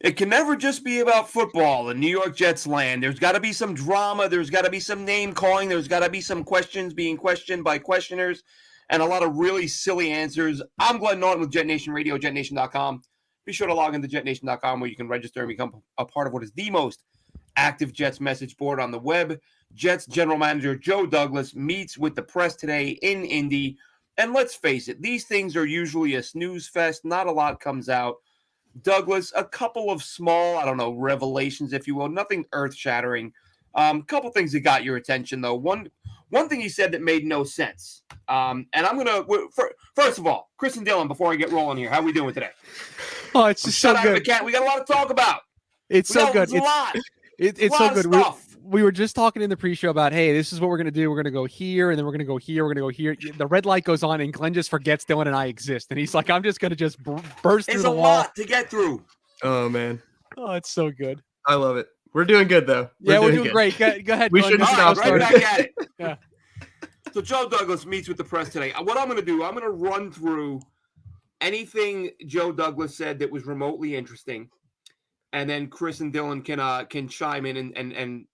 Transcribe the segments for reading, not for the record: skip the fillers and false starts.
It can never just be about football in New York Jets land. There's got to be some drama. There's got to be some name calling. There's got to be some questions being questioned by questioners and a lot of really silly answers. I'm Glenn Norton with JetNation Radio, JetNation.com. Be sure to log into JetNation.com where you can register and become a part of what is the most active Jets message board on the web. Jets general manager Joe Douglas meets with the press today in Indy. And let's face it, these things are usually a snooze fest. Not a lot comes out. Douglas, a couple of small, revelations, if you will, nothing earth-shattering. Couple things that got your attention, though. One thing he said that made no sense. And I'm going to, first of all, Chris and Dylan, before I get rolling here, how we doing today? Oh, it's just so good. We got a lot to talk about. It's so good. It's a lot. It's so good. We were just talking in the pre-show about, hey, this is what we're going to do. We're going to go here, and then we're going to go here. We're going to go here. The red light goes on, and Glenn just forgets Dylan and I exist. And he's like, I'm just going to just burst through the wall. It's a lot to get through. Oh, man. Oh, it's so good. I love it. We're doing good, though. We're doing great. Go ahead, We Glenn. shouldn't stop. Right back at it. Yeah. So Joe Douglas meets with the press today. What I'm going to do, I'm going to run through anything Joe Douglas said that was remotely interesting. And then Chris and Dylan can chime in and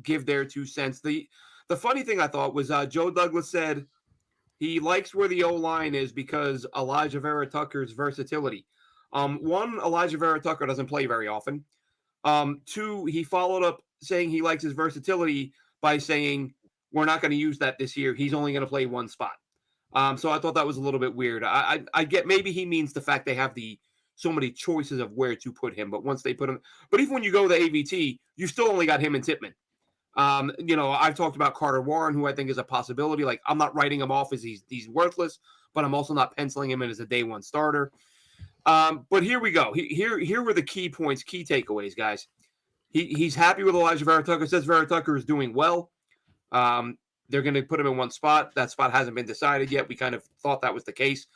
give their 2 cents. The funny thing I thought was Joe Douglas said he likes where the O-line is because Elijah Vera Tucker's versatility. One, Elijah Vera Tucker doesn't play very often. 2, he followed up saying he likes his versatility by saying we're not going to use that this year. He's only going to play one spot. So I thought that was a little bit weird. I get maybe he means the fact they have so many choices of where to put him, but once they put him, but even when you go to AVT, you still only got him and Tippmann. I've talked about Carter Warren, who I think is a possibility. Like, I'm not writing him off as he's worthless, but I'm also not penciling him in as a day one starter. But here we go. Here were the key points, key takeaways, guys. He's happy with Elijah Vera Tucker. Says Vera Tucker is doing well. They're going to put him in one spot. That spot hasn't been decided yet. We kind of thought that was the case.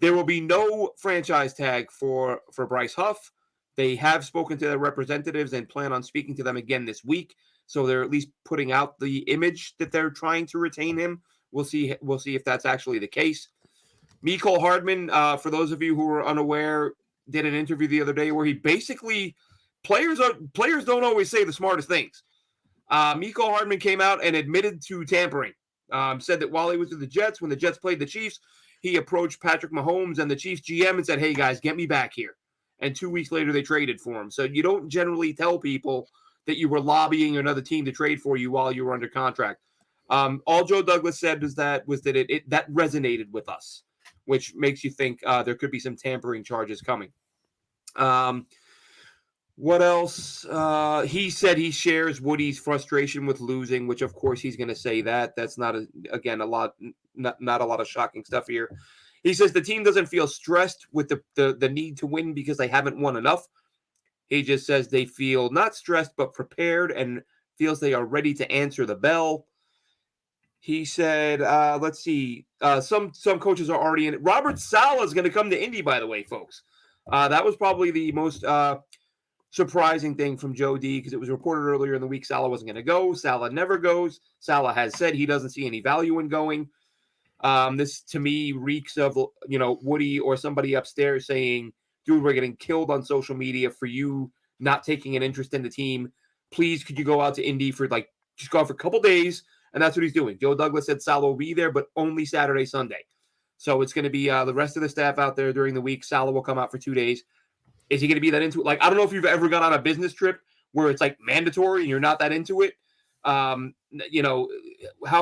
There will be no franchise tag for Bryce Huff. They have spoken to their representatives and plan on speaking to them again this week. So they're at least putting out the image that they're trying to retain him. We'll see if that's actually the case. Mecole Hardman, for those of you who are unaware, did an interview the other day where he basically players don't always say the smartest things. Mecole Hardman came out and admitted to tampering. Said that while he was with the Jets, when the Jets played the Chiefs, he approached Patrick Mahomes and the Chiefs GM and said, "Hey guys, get me back here." And 2 weeks later, they traded for him. So you don't generally tell people that you were lobbying another team to trade for you while you were under contract. All Joe Douglas said was that that resonated with us, which makes you think there could be some tampering charges coming. What else? He said he shares Woody's frustration with losing, which of course he's going to say that. That's not a lot of shocking stuff here. He says the team doesn't feel stressed with the need to win because they haven't won enough. He just says they feel not stressed but prepared and feels they are ready to answer the bell. He said, let's see, some coaches are already in it. Robert Saleh is going to come to Indy, by the way, folks. That was probably the most surprising thing from Joe D, because it was reported earlier in the week Saleh wasn't going to go. Saleh never goes. Saleh has said he doesn't see any value in going. This, to me, reeks of, Woody or somebody upstairs saying, dude, we're getting killed on social media for you not taking an interest in the team. Please, could you go out to Indy for, just go out for a couple days? And that's what he's doing. Joe Douglas said Saleh will be there, but only Saturday, Sunday. So it's going to be the rest of the staff out there during the week. Saleh will come out for 2 days. Is he going to be that into it? I don't know if you've ever gone on a business trip where it's mandatory and you're not that into it. How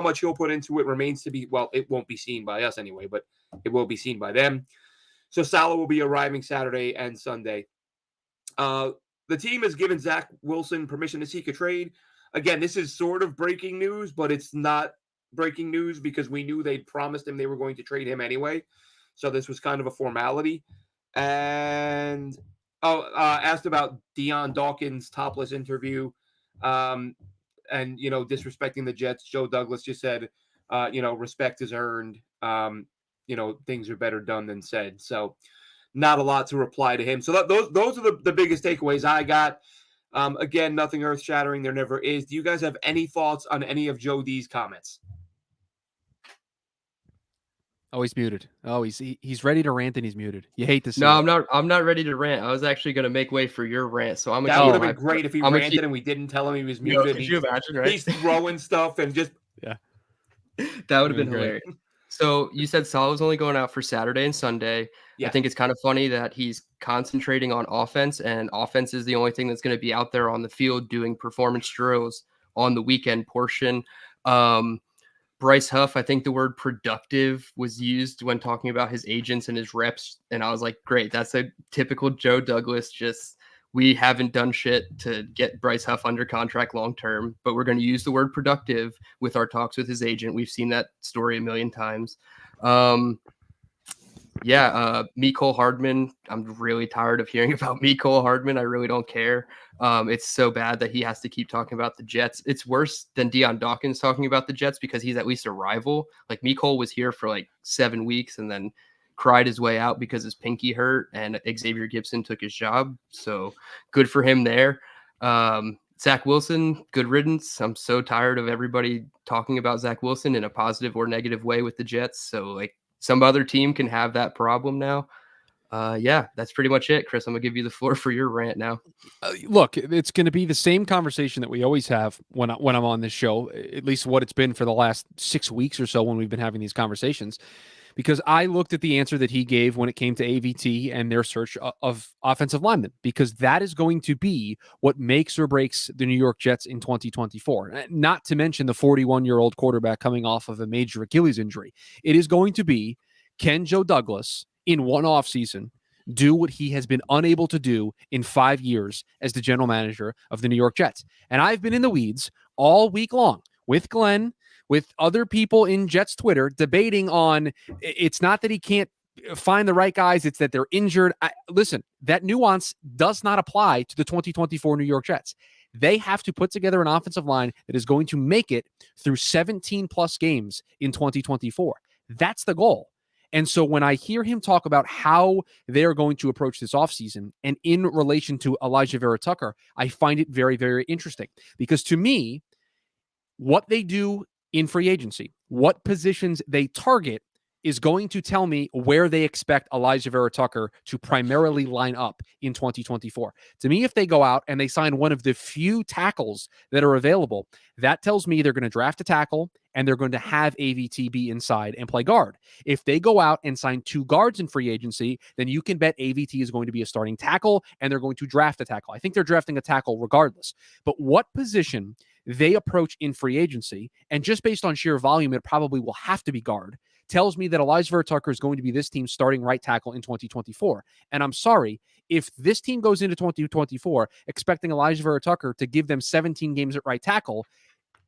much he'll put into it remains to be, well, it won't be seen by us anyway, but it will be seen by them. So Saleh will be arriving Saturday and Sunday. The team has given Zach Wilson permission to seek a trade. Again, this is sort of breaking news, but it's not breaking news because we knew they'd promised him they were going to trade him anyway. So this was kind of a formality. And asked about Deion Dawkins' topless interview and, disrespecting the Jets. Joe Douglas just said, respect is earned. Things are better done than said. So not a lot to reply to him. So those are the biggest takeaways I got. Again, nothing earth-shattering. There never is. Do you guys have any thoughts on any of Joe D's comments? Oh, he's muted. Oh, he's ready to rant and he's muted. You hate to see No, it. I'm not ready to rant. I was actually gonna make way for your rant, so I'm gonna That keep would have my. been great if he I'm gonna keep. ranted and we didn't tell him he was Yo, muted. could you imagine, right? He's throwing stuff and just That would have been Great. hilarious. So you said Salah was only going out for Saturday and Sunday. yeah. I think it's kind of funny that he's concentrating on offense, and offense is the only thing that's going to be out there on the field doing performance drills on the weekend portion. Bryce Huff, I think the word productive was used when talking about his agents and his reps. And I was like, great, that's a typical Joe Douglas. Just we haven't done shit to get Bryce Huff under contract long term, but we're going to use the word productive with our talks with his agent. We've seen that story a million times. Mecole Hardman. I'm really tired of hearing about Mecole Hardman. I really don't care. It's so bad that he has to keep talking about the Jets. It's worse than Deion Dawkins talking about the Jets because he's at least a rival. Like Mecole was here for like 7 weeks and then cried his way out because his pinky hurt and Xavier Gibson took his job. So good for him there. Zach Wilson, good riddance. I'm so tired of everybody talking about Zach Wilson in a positive or negative way with the Jets. So like some other team can have that problem now. That's pretty much it, Chris. I'm gonna give you the floor for your rant now. Look, it's going to be the same conversation that we always have when I'm on this show, at least what it's been for the last 6 weeks or so when we've been having these conversations. Because I looked at the answer that he gave when it came to AVT and their search of offensive linemen, because that is going to be what makes or breaks the New York Jets in 2024. Not to mention the 41-year-old quarterback coming off of a major Achilles injury. It is going to be, can Joe Douglas in one offseason do what he has been unable to do in 5 years as the general manager of the New York Jets? And I've been in the weeds all week long with Glenn, with other people in Jets Twitter debating on, it's not that he can't find the right guys, it's that they're injured. Listen, that nuance does not apply to the 2024 New York Jets. They have to put together an offensive line that is going to make it through 17 plus games in 2024. That's the goal. And so when I hear him talk about how they're going to approach this offseason and in relation to Elijah Vera Tucker, I find it very, very interesting, because to me, what they do in free agency, what positions they target, is going to tell me where they expect Elijah Vera Tucker to primarily line up in 2024. To me, if they go out and they sign one of the few tackles that are available, that tells me they're going to draft a tackle and they're going to have AVT be inside and play guard. If they go out and sign 2 guards in free agency, then you can bet AVT is going to be a starting tackle and they're going to draft a tackle. I think they're drafting a tackle regardless. But what position they approach in free agency, and just based on sheer volume, it probably will have to be guard, tells me that Elijah Vera Tucker is going to be this team's starting right tackle in 2024. And I'm sorry, if this team goes into 2024 expecting Elijah Vera Tucker to give them 17 games at right tackle,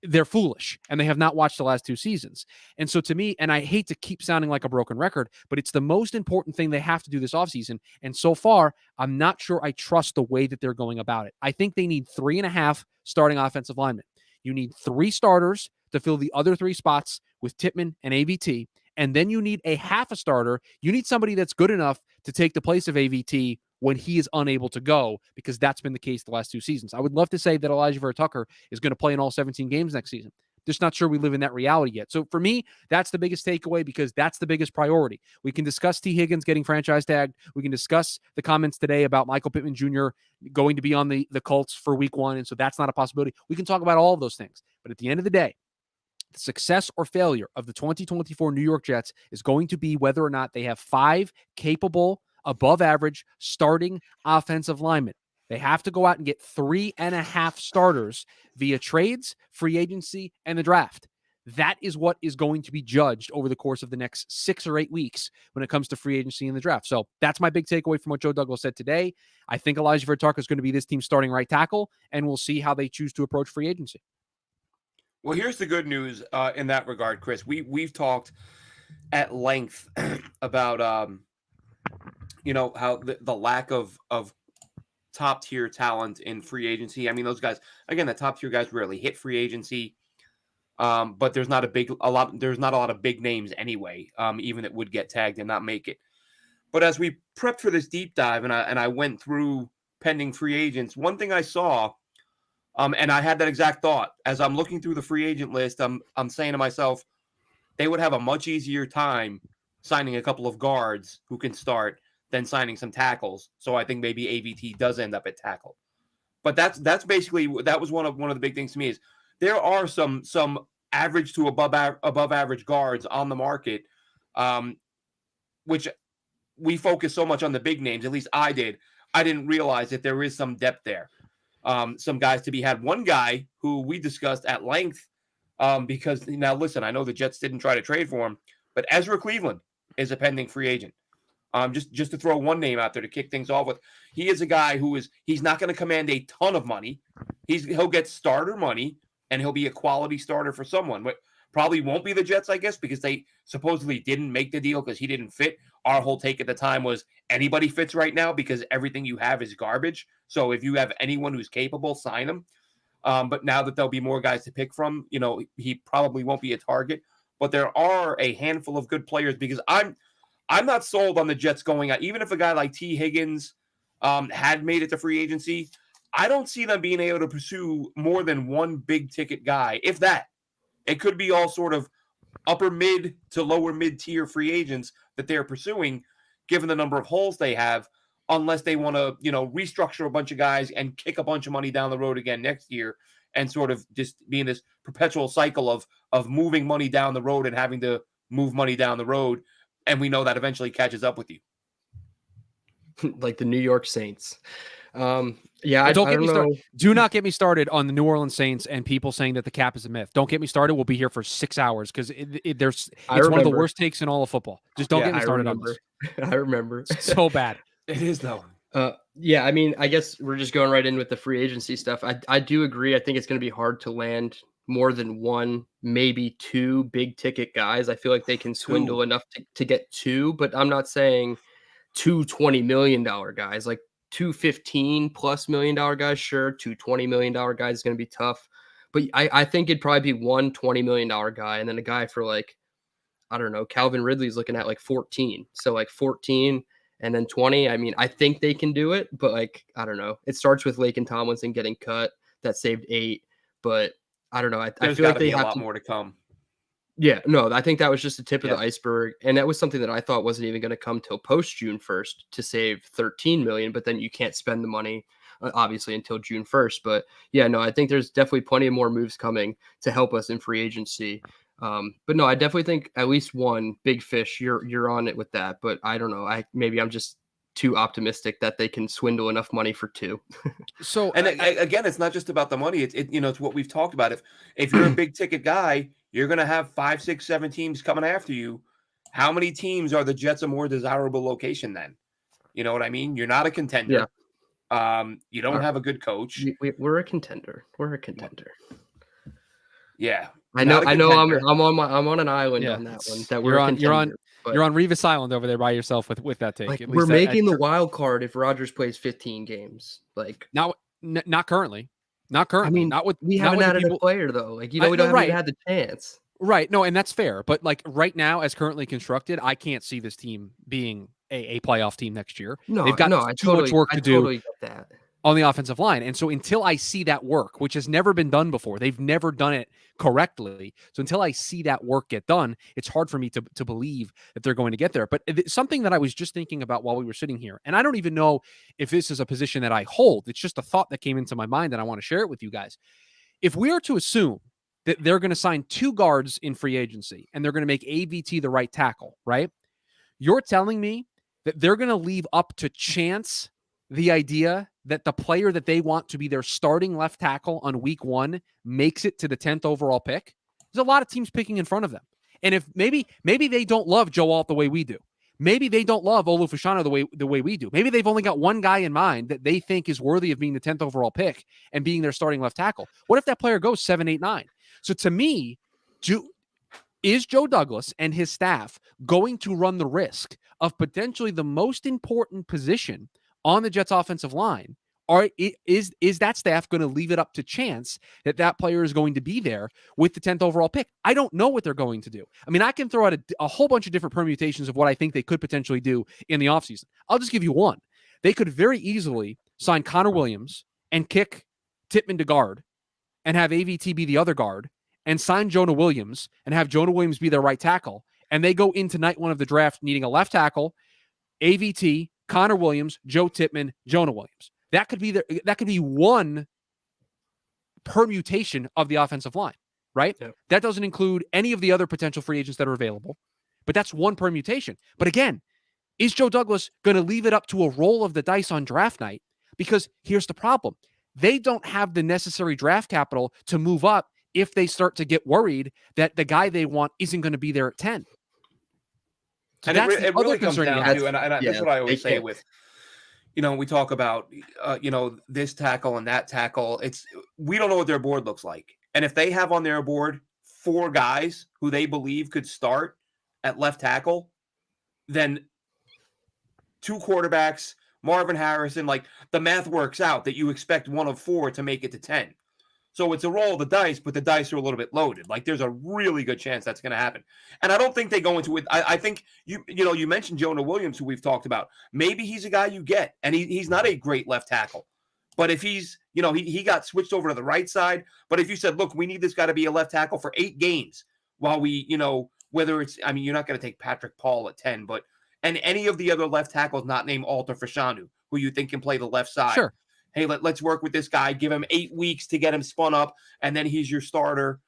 they're foolish, and they have not watched the last 2 seasons. And so to me, and I hate to keep sounding like a broken record, but it's the most important thing they have to do this offseason. And so far, I'm not sure I trust the way that they're going about it. I think they need 3.5 starting offensive linemen. You need 3 starters to fill the other 3 spots with Tippmann and AVT. And then you need a half a starter. You need somebody that's good enough to take the place of AVT when he is unable to go, because that's been the case the last 2 seasons. I would love to say that Elijah Vera Tucker is going to play in all 17 games next season. Just not sure we live in that reality yet. So for me, that's the biggest takeaway, because that's the biggest priority. We can discuss T. Higgins getting franchise tagged. We can discuss the comments today about Michael Pittman Jr. going to be on the Colts for week 1, and so that's not a possibility. We can talk about all of those things. But at the end of the day, the success or failure of the 2024 New York Jets is going to be whether or not they have 5 capable, above average starting offensive linemen. They have to go out and get 3.5 starters via trades, free agency, and the draft. That is what is going to be judged over the course of the next 6 or 8 weeks when it comes to free agency and the draft. So that's my big takeaway from what Joe Douglas said today. I think Elijah Vera Tucker is going to be this team's starting right tackle, and we'll see how they choose to approach free agency. Well, here's the good news in that regard, Chris. We've talked at length about how the lack of top tier talent in free agency. I mean, those guys, again, the top tier guys rarely hit free agency, but there's not a lot of big names anyway, even that would get tagged and not make it. But as we prepped for this deep dive and I went through pending free agents, one thing I saw. And I had that exact thought as I'm looking through the free agent list. I'm saying to myself, they would have a much easier time signing a couple of guards who can start, then signing some tackles. So I think maybe AVT does end up at tackle. But that's basically, that was one of the big things to me, is there are some average to above average guards on the market, which we focus so much on the big names. At least I did. I didn't realize that there is some depth there. Some guys to be had. One guy who we discussed at length, because now listen, I know the Jets didn't try to trade for him, but Ezra Cleveland is a pending free agent. Just to throw one name out there to kick things off with, he is a guy he's not going to command a ton of money. He'll get starter money, and he'll be a quality starter for someone. But probably won't be the Jets, I guess, because they supposedly didn't make the deal because he didn't fit. Our whole take at the time was anybody fits right now because everything you have is garbage. So if you have anyone who's capable, sign him. But now that there'll be more guys to pick from, he probably won't be a target. But there are a handful of good players, because I'm not sold on the Jets going out. Even if a guy like T. Higgins had made it to free agency, I don't see them being able to pursue more than one big ticket guy, if that. It could be all sort of upper mid to lower mid tier free agents that they're pursuing, given the number of holes they have, unless they want to, restructure a bunch of guys and kick a bunch of money down the road again next year, and sort of just be in this perpetual cycle of moving money down the road and having to move money down the road. And we know that eventually catches up with you. Like the New York Saints. I don't get me know. started. Do not get me started on the New Orleans Saints and people saying that the cap is a myth. Don't get me started. We'll be here for 6 hours because it's one of the worst takes in all of football. Just don't get me started on this. I remember. So bad. It is, though. I mean, I guess we're just going right in with the free agency stuff. I do agree. I think it's going to be hard to land more than one, maybe two big ticket guys. I feel like they can swindle enough to get two, but I'm not saying two $20 million guys, like two $15+ million guys. Sure, two $20 million guys is going to be tough, but I think it'd probably be one $20 million guy, and then a guy for like, I don't know, Calvin Ridley's looking at like 14. So like 14 and then 20. I mean, I think they can do it, but like, I don't know. It starts with Laken Tomlinson getting cut. That saved 8, but I don't know. I feel like they have a lot more to come. Yeah, no, I think that was just the tip of the iceberg. And that was something that I thought wasn't even going to come till post June 1st to save $13 million, but then you can't spend the money obviously until June 1st. But yeah, no, I think there's definitely plenty of more moves coming to help us in free agency. But no, I definitely think at least one big fish, you're on it with that. But I don't know. Maybe I'm just too optimistic that they can swindle enough money for two. So, and again, it's not just about the money. It's what we've talked about. If you're a big ticket guy, you're going to have 5, 6, 7 teams coming after you. How many teams are the Jets a more desirable location then? You know what I mean? You're not a contender. Yeah. You don't have a good coach. We're a contender. We're a contender. Yeah. I know. I'm on an island on that one. That we're on. You're on Revis Island over there by yourself with that take. Like, we're making the wild card if Rodgers plays 15 games. Like not currently. Not currently. I mean, not with we haven't added a player though. Like we don't even had the chance. Right. No, and that's fair. But like right now, as currently constructed, I can't see this team being a playoff team next year. No, they've got too much work to do. Totally get that. On the offensive line. And so until I see that work, which has never been done before, they've never done it correctly. So until I see that work get done, it's hard for me to believe that they're going to get there. But something that I was just thinking about while we were sitting here, and I don't even know if this is a position that I hold. It's just a thought that came into my mind and I want to share it with you guys. If we are to assume that they're going to sign 2 guards in free agency and they're going to make AVT the right tackle, right? You're telling me that they're going to leave up to chance the idea that the player that they want to be their starting left tackle on week 1 makes it to the 10th overall pick? There's a lot of teams picking in front of them. And if maybe they don't love Joe Alt the way we do. Maybe they don't love Olu Fashanu the way we do. Maybe they've only got one guy in mind that they think is worthy of being the 10th overall pick and being their starting left tackle. What if that player goes 7, 8, 9? So to me, is Joe Douglas and his staff going to run the risk of potentially the most important position on the Jets offensive line? Or is that staff going to leave it up to chance that player is going to be there with the 10th overall pick? I don't know what they're going to do. I mean, I can throw out a whole bunch of different permutations of what I think they could potentially do in the offseason. I'll just give you one. They could very easily sign Connor Williams and kick Tippmann to guard and have AVT be the other guard and sign Jonah Williams and have Jonah Williams be their right tackle and they go into night one of the draft needing a left tackle, AVT, Connor Williams, Joe Tippmann, Jonah Williams. That could be one permutation of the offensive line, right? Yep. That doesn't include any of the other potential free agents that are available, but that's one permutation. But again, is Joe Douglas going to leave it up to a roll of the dice on draft night? Because here's the problem. They don't have the necessary draft capital to move up if they start to get worried that the guy they want isn't going to be there at 10. So and it really comes down to, and that's what I always say with, we talk about, this tackle and that tackle. We don't know what their board looks like. And if they have on their board 4 guys who they believe could start at left tackle, then 2 quarterbacks, Marvin Harrison, like the math works out that you expect 1 of 4 to make it to 10. So it's a roll of the dice, but the dice are a little bit loaded. Like there's a really good chance that's going to happen. And I don't think they go into it. I think you mentioned Jonah Williams, who we've talked about. Maybe he's a guy you get, and he's not a great left tackle. But if he's, he got switched over to the right side. But if you said, look, we need this guy to be a left tackle for 8 games while we, whether it's, you're not going to take Patrick Paul at 10, but and any of the other left tackles not named Alter Fashanu, who you think can play the left side. Sure. Hey, let's work with this guy, give him 8 weeks to get him spun up, and then he's your starter,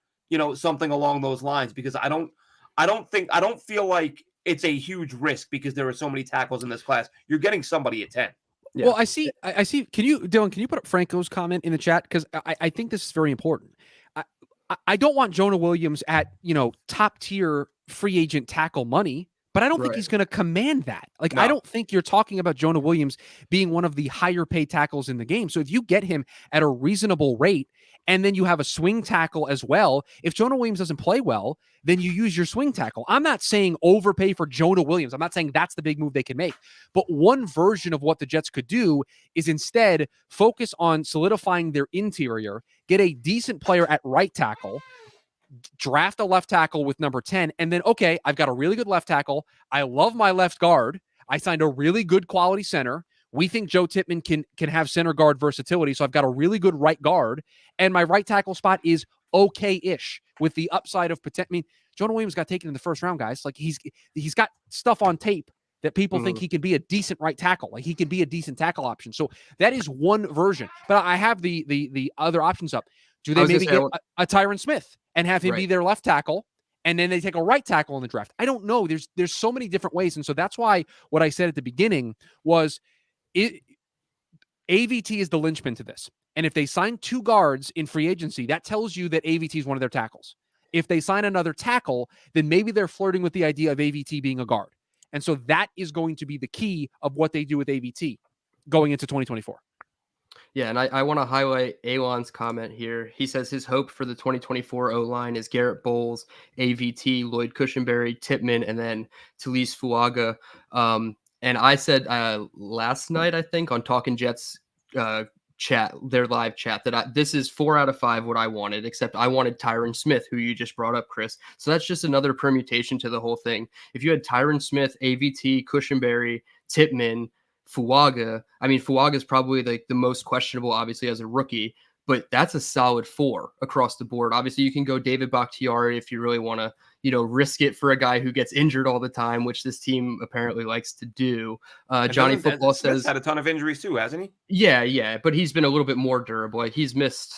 something along those lines. Because I don't feel like it's a huge risk because there are so many tackles in this class. You're getting somebody at 10. Yeah. Well, I see. Dylan, can you put up Franco's comment in the chat? Because I think this is very important. I don't want Jonah Williams at, top tier free agent tackle money. But I don't think he's going to command that. I don't think you're talking about Jonah Williams being one of the higher paid tackles in the game. So if you get him at a reasonable rate and then you have a swing tackle as well, if Jonah Williams doesn't play well, then you use your swing tackle. I'm not saying overpay for Jonah Williams. I'm not saying that's the big move they can make. But one version of what the Jets could do is instead focus on solidifying their interior, get a decent player at right tackle, draft a left tackle with number 10, and then, okay, I've got a really good left tackle. I love my left guard. I signed a really good quality center. We think Joe Tippmann can have center guard versatility, so I've got a really good right guard, and my right tackle spot is okay-ish with the upside of potential. Jonah Williams got taken in the first round, guys. He's got stuff on tape that people think he could be a decent right tackle. He could be a decent tackle option. So that is one version. But I have the other options up. Do they maybe get a Tyron Smith and have him be their left tackle, and then they take a right tackle in the draft? I don't know. There's so many different ways. And so that's why what I said at the beginning was AVT is the linchpin to this. And if they sign 2 guards in free agency, that tells you that AVT is one of their tackles. If they sign another tackle, then maybe they're flirting with the idea of AVT being a guard. And so that is going to be the key of what they do with AVT going into 2024. Yeah, and I want to highlight Alon's comment here. He says his hope for the 2024 O-line is Garrett Bowles, AVT, Lloyd Cushenberry, Tippmann, and then Talise Fuaga. And I said last night, I think, on Talking Jets chat, their live chat, that this is 4 out of 5 what I wanted, except I wanted Tyron Smith, who you just brought up, Chris. So that's just another permutation to the whole thing. If you had Tyron Smith, AVT, Cushenberry, Tippmann, Fuaga, Fuaga is probably the most questionable, obviously, as a rookie, but that's a solid 4 across the board. Obviously, you can go David Bakhtiari if you really want to, risk it for a guy who gets injured all the time, which this team apparently likes to do. Johnny Football says had a ton of injuries too, hasn't he? Yeah, but he's been a little bit more durable. He's missed,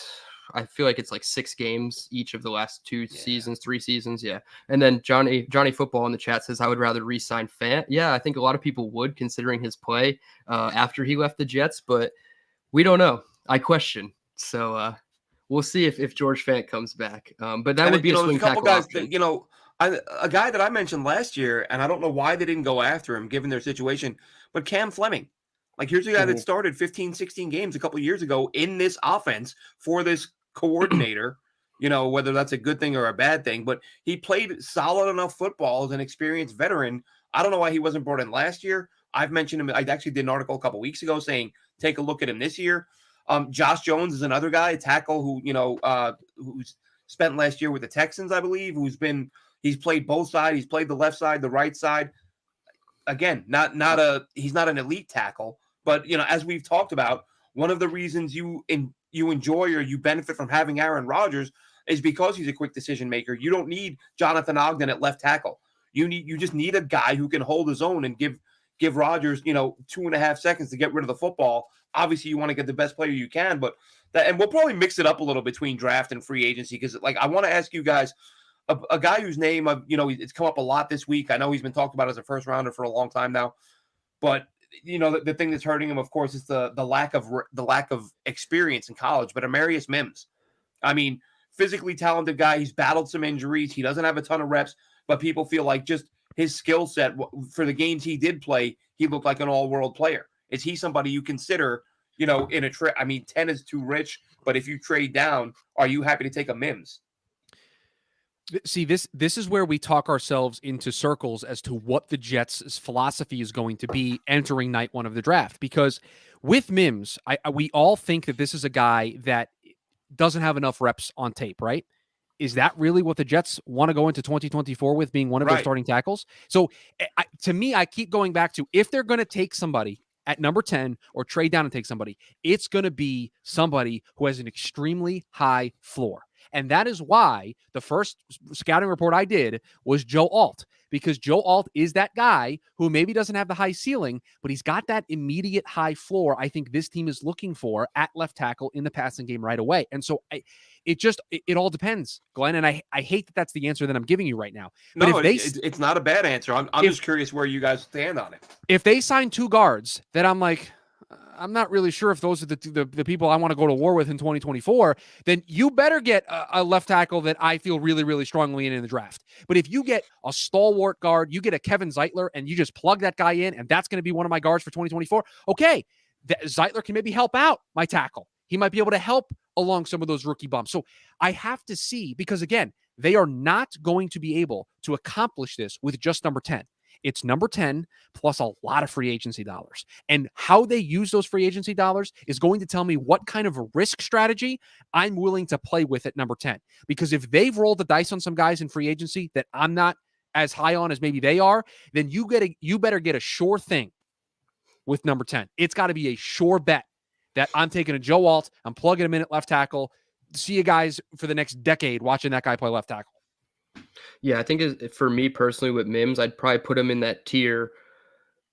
I feel like it's 6 games each of the last 2 seasons, 3 seasons. Yeah. And then Johnny Football in the chat says, I would rather re-sign Fant. Yeah, I think a lot of people would, considering his play after he left the Jets, but we don't know. I question. So we'll see if George Fant comes back. But that would be a swing tackle guys option. That, a guy that I mentioned last year, and I don't know why they didn't go after him given their situation, but Cam Fleming. Here's a guy that started 15, 16 games a couple of years ago in this offense for this coordinator, whether that's a good thing or a bad thing, but he played solid enough football as an experienced veteran. I don't know why he wasn't brought in last year. I've mentioned him. I actually did an article a couple of weeks ago saying, take a look at him this year. Josh Jones is another guy, a tackle who, who's spent last year with the Texans, I believe, he's played both sides. He's played the left side, the right side. Again, he's not an elite tackle, but as we've talked about, one of the reasons you enjoy or you benefit from having Aaron Rodgers is because he's a quick decision maker. You don't need Jonathan Ogden at left tackle. You just need a guy who can hold his own and give Rodgers, 2.5 seconds to get rid of the football. Obviously, you want to get the best player you can, but and we'll probably mix it up a little between draft and free agency because, I want to ask you guys a guy whose name it's come up a lot this week. I know he's been talked about as a first rounder for a long time now, but the thing that's hurting him, of course, is the lack of experience in college. But Amarius Mims, I mean, physically talented guy. He's battled some injuries. He doesn't have a ton of reps, but people feel like just his skill set for the games he did play, he looked like an all-world player. Is he somebody you consider, in a trade? I mean, 10 is too rich, but if you trade down, are you happy to take a Mims? See, this is where we talk ourselves into circles as to what the Jets' philosophy is going to be entering night one of the draft. Because with Mims, we all think that this is a guy that doesn't have enough reps on tape, right? Is that really what the Jets want to go into 2024 with, being one of their starting tackles? So to me, I keep going back to, if they're going to take somebody at number 10 or trade down and take somebody, it's going to be somebody who has an extremely high floor. And that is why the first scouting report I did was Joe Alt, because Joe Alt is that guy who maybe doesn't have the high ceiling, but he's got that immediate high floor I think this team is looking for at left tackle in the passing game right away. And so it all depends, Glenn. And I hate that that's the answer that I'm giving you right now. But no, it's not a bad answer. I'm just curious where you guys stand on it. If they sign 2 guards that I'm like, I'm not really sure if those are the people I want to go to war with in 2024, then you better get a left tackle that I feel really, really strongly in the draft. But if you get a stalwart guard, you get a Kevin Zeitler, and you just plug that guy in, and that's going to be one of my guards for 2024, okay, Zeitler can maybe help out my tackle. He might be able to help along some of those rookie bumps. So I have to see, because again, they are not going to be able to accomplish this with just number 10. It's number 10 plus a lot of free agency dollars. And how they use those free agency dollars is going to tell me what kind of a risk strategy I'm willing to play with at number 10. Because if they've rolled the dice on some guys in free agency that I'm not as high on as maybe they are, then you better get a sure thing with number 10. It's got to be a sure bet that I'm taking a Joe Alt, I'm plugging him in at left tackle. See you guys for the next decade watching that guy play left tackle. Yeah, I think for me personally with Mims, I'd probably put him in that tier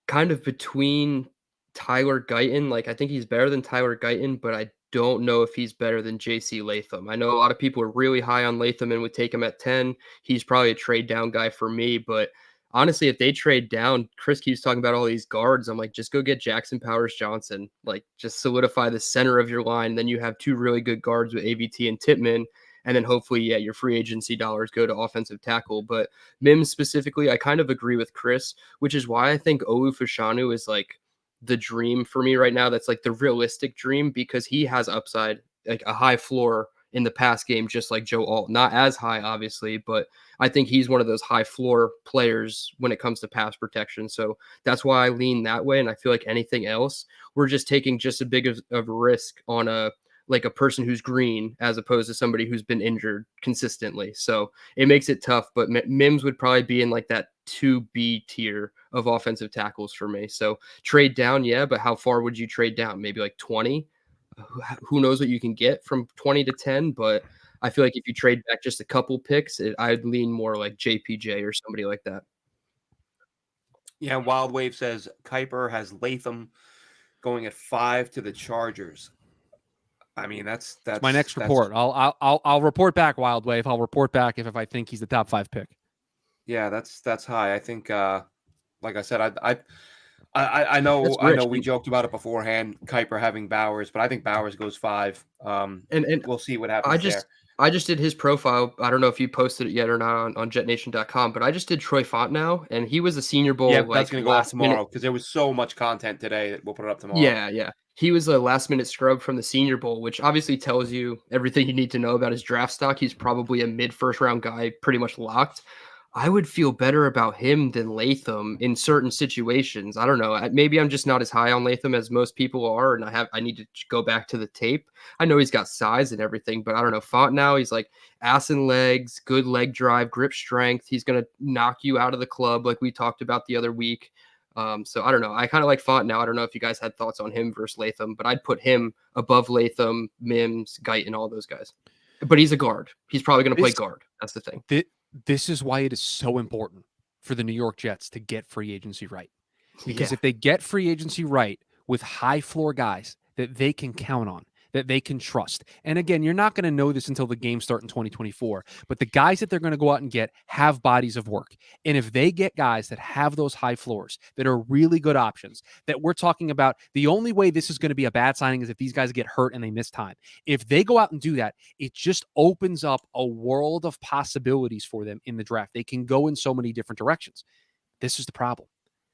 kind of between Tyler Guyton. I think he's better than Tyler Guyton, but I don't know if he's better than JC Latham. I know a lot of people are really high on Latham and would take him at 10. He's probably a trade down guy for me, but honestly, if they trade down, Chris keeps talking about all these guards. I'm like, just go get Jackson Powers Johnson. Just solidify the center of your line. Then you have 2 really good guards with AVT and Tippmann. And then hopefully, your free agency dollars go to offensive tackle. But Mims specifically, I kind of agree with Chris, which is why I think Olu Fashanu is the dream for me right now. That's the realistic dream, because he has upside, a high floor in the pass game, just like Joe Alt. Not as high, obviously, but I think he's one of those high floor players when it comes to pass protection. So that's why I lean that way. And I feel like anything else, we're just taking just a big of a risk on a person who's green as opposed to somebody who's been injured consistently. So it makes it tough, but Mims would probably be in that 2B tier of offensive tackles for me. So trade down, yeah, but how far would you trade down? Maybe 20? Who knows what you can get from 20 to 10, but I feel like if you trade back just a couple picks, I'd lean more like JPJ or somebody like that. Yeah, Wild Wave says Kuiper has Latham going at 5 to the Chargers. I mean, that's my next report. I'll report back, Wild Wave. I'll report back if I think he's the top 5 pick. Yeah, that's high. I think, like I said, I know we joked about it beforehand, Kuiper having Bowers, but I think Bowers goes 5. And we'll see what happens. I just did his profile. I don't know if you posted it yet or not on JetNation.com, but I just did Troy Fontenot, and he was a Senior Bowl. Yeah, that's going to go off tomorrow because there was so much content today that we'll put it up tomorrow. Yeah. He was a last-minute scrub from the Senior Bowl, which obviously tells you everything you need to know about his draft stock. He's probably a mid-first-round guy, pretty much locked. I would feel better about him than Latham in certain situations. I don't know. Maybe I'm just not as high on Latham as most people are, and I need to go back to the tape. I know he's got size and everything, but I don't know. Fontenot, he's ass and legs, good leg drive, grip strength. He's going to knock you out of the club like we talked about the other week. So I don't know. I kind of like Fontenot. I don't know if you guys had thoughts on him versus Latham, but I'd put him above Latham, Mims, Guyton, all those guys. But he's a guard. He's probably going to play guard. That's the thing. This is why it is so important for the New York Jets to get free agency right. Because if they get free agency right with high floor guys that they can count on, that they can trust. And again, you're not going to know this until the games start in 2024, but the guys that they're going to go out and get have bodies of work. And if they get guys that have those high floors, that are really good options, that we're talking about, the only way this is going to be a bad signing is if these guys get hurt and they miss time. If they go out and do that, it just opens up a world of possibilities for them in the draft. They can go in so many different directions. This is the problem.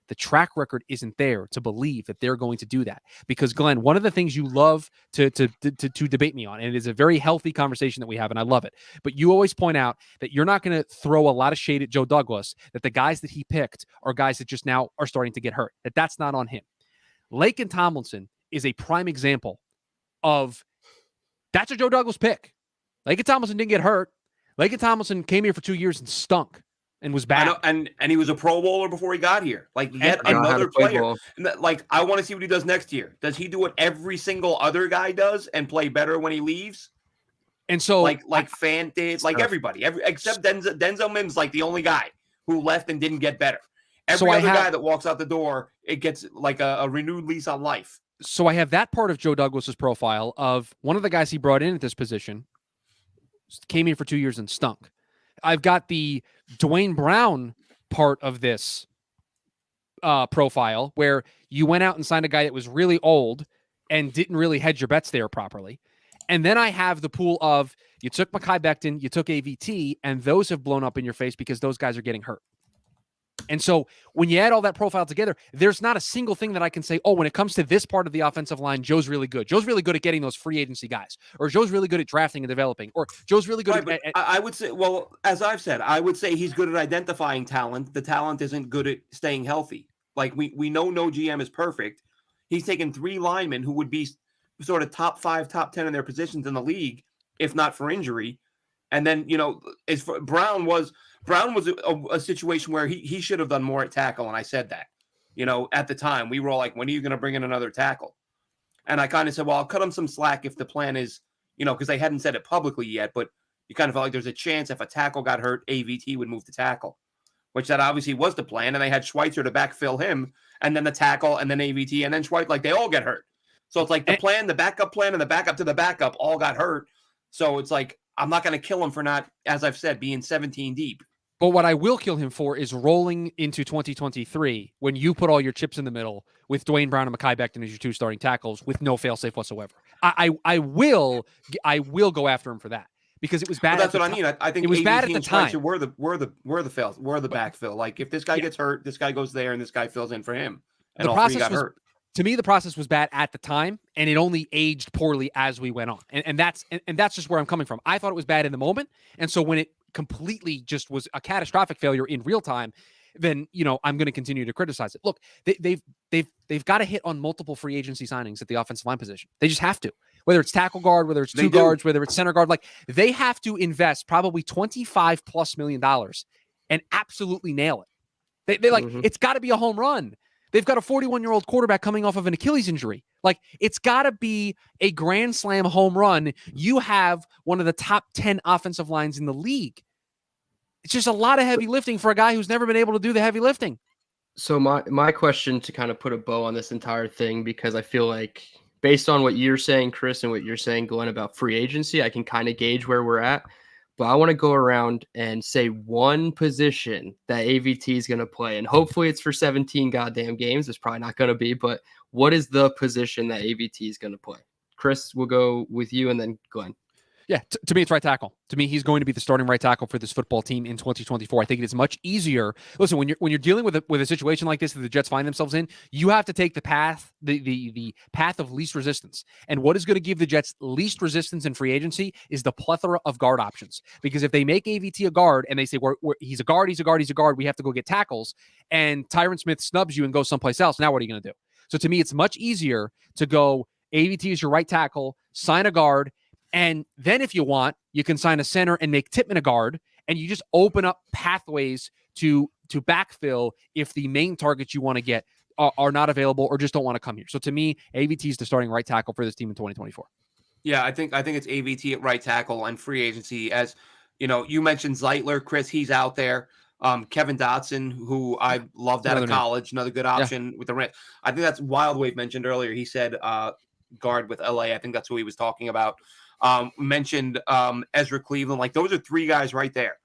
The track record isn't there to believe that they're going to do that. Because, Glenn, one of the things you love to debate me on, and it is a very healthy conversation that we have, and I love it, but you always point out that you're not going to throw a lot of shade at Joe Douglas, that the guys that he picked are guys that just now are starting to get hurt, that's not on him. Laken Tomlinson is a prime example of that's a Joe Douglas pick. Laken Tomlinson didn't get hurt. Laken Tomlinson came here for 2 years and stunk. And was bad. I know, and he was a Pro Bowler before he got here. Like, yet another player. Like, I want to see what he does next year. Does he do what every single other guy does and play better when he leaves? And so, like Fant did, like everybody, except Denzel Mims, like the only guy who left and didn't get better. Every other guy that walks out the door, it gets like a renewed lease on life. So I have that part of Joe Douglas's profile of one of the guys he brought in at this position came here for 2 years and stunk. I've got the Dwayne Brown part of this profile where you went out and signed a guy that was really old and didn't really hedge your bets there properly. And then I have the pool of you took Mekhi Becton, you took AVT, and those have blown up in your face because those guys are getting hurt. And so when you add all that profile together, there's not a single thing that I can say, oh, when it comes to this part of the offensive line, Joe's really good. Joe's really good at getting those free agency guys, or Joe's really good at drafting and developing, or Joe's really good at I would say, well, as I've said, I would say he's good at identifying talent. The talent isn't good at staying healthy. Like we know no GM is perfect. He's taken 3 linemen who would be sort of top 5, top 10 in their positions in the league, if not for injury. And then, Brown was a situation where he should have done more at tackle. And I said that, at the time we were all like, when are you going to bring in another tackle? And I kind of said, well, I'll cut him some slack if the plan is, because they hadn't said it publicly yet, but you kind of felt like there's a chance if a tackle got hurt, AVT would move to tackle, which that obviously was the plan. And they had Schweitzer to backfill him, and then the tackle, and then AVT, and then Schweitzer, like they all get hurt. So it's like the plan, the backup plan, and the backup to the backup all got hurt. So it's like, I'm not going to kill him for not, as I've said, being 17 deep. But what I will kill him for is rolling into 2023 when you put all your chips in the middle with Dwayne Brown and Mekhi Becton as your 2 starting tackles with no fail-safe whatsoever. I will go after him for that because it was bad. But that's what I mean. I think it was bad at the time. We're the backfill. Like if this guy gets hurt, this guy goes there, and this guy fills in for him. And all 3 got hurt. To me, the process was bad at the time, and it only aged poorly as we went on. And that's just where I'm coming from. I thought it was bad in the moment, and so when it completely just was a catastrophic failure in real time, then I'm going to continue to criticize it. Look, they've got to hit on multiple free agency signings at the offensive line position. They just have to. Whether it's tackle guard, whether it's 2 guards, whether it's center guard, like they have to invest probably $25+ million and absolutely nail it. They it's got to be a home run. They've got a 41-year-old quarterback coming off of an Achilles injury. Like, it's got to be a grand slam home run. You have one of the top 10 offensive lines in the league. It's just a lot of heavy lifting for a guy who's never been able to do the heavy lifting. So my question to kind of put a bow on this entire thing, because I feel like based on what you're saying, Chris, and what you're saying, Glenn, about free agency, I can kind of gauge where we're at. But I want to go around and say one position that AVT is going to play. And hopefully it's for 17 goddamn games. It's probably not going to be. But what is the position that AVT is going to play? Chris, we'll go with you and then Glenn. Yeah, to me, it's right tackle. To me, he's going to be the starting right tackle for this football team in 2024. I think it is much easier. Listen, when you're dealing with a situation like this that the Jets find themselves in, you have to take the path, the path of least resistance. And what is going to give the Jets least resistance in free agency is the plethora of guard options. Because if they make AVT a guard and they say he's a guard, we have to go get tackles, and Tyron Smith snubs you and goes someplace else, now what are you going to do? So to me, it's much easier to go AVT is your right tackle, sign a guard. And then if you want, you can sign a center and make Tippmann a guard, and you just open up pathways to backfill if the main targets you want to get are not available or just don't want to come here. So to me, AVT is the starting right tackle for this team in 2024. Yeah, I think it's AVT at right tackle and free agency. As you mentioned Zeitler, Chris, he's out there. Kevin Dotson, who I loved out of college, another good option with the Rams. I think that's Wildwave mentioned earlier. He said guard with LA. I think that's who he was talking about. Mentioned Ezra Cleveland. Like, those are three guys right there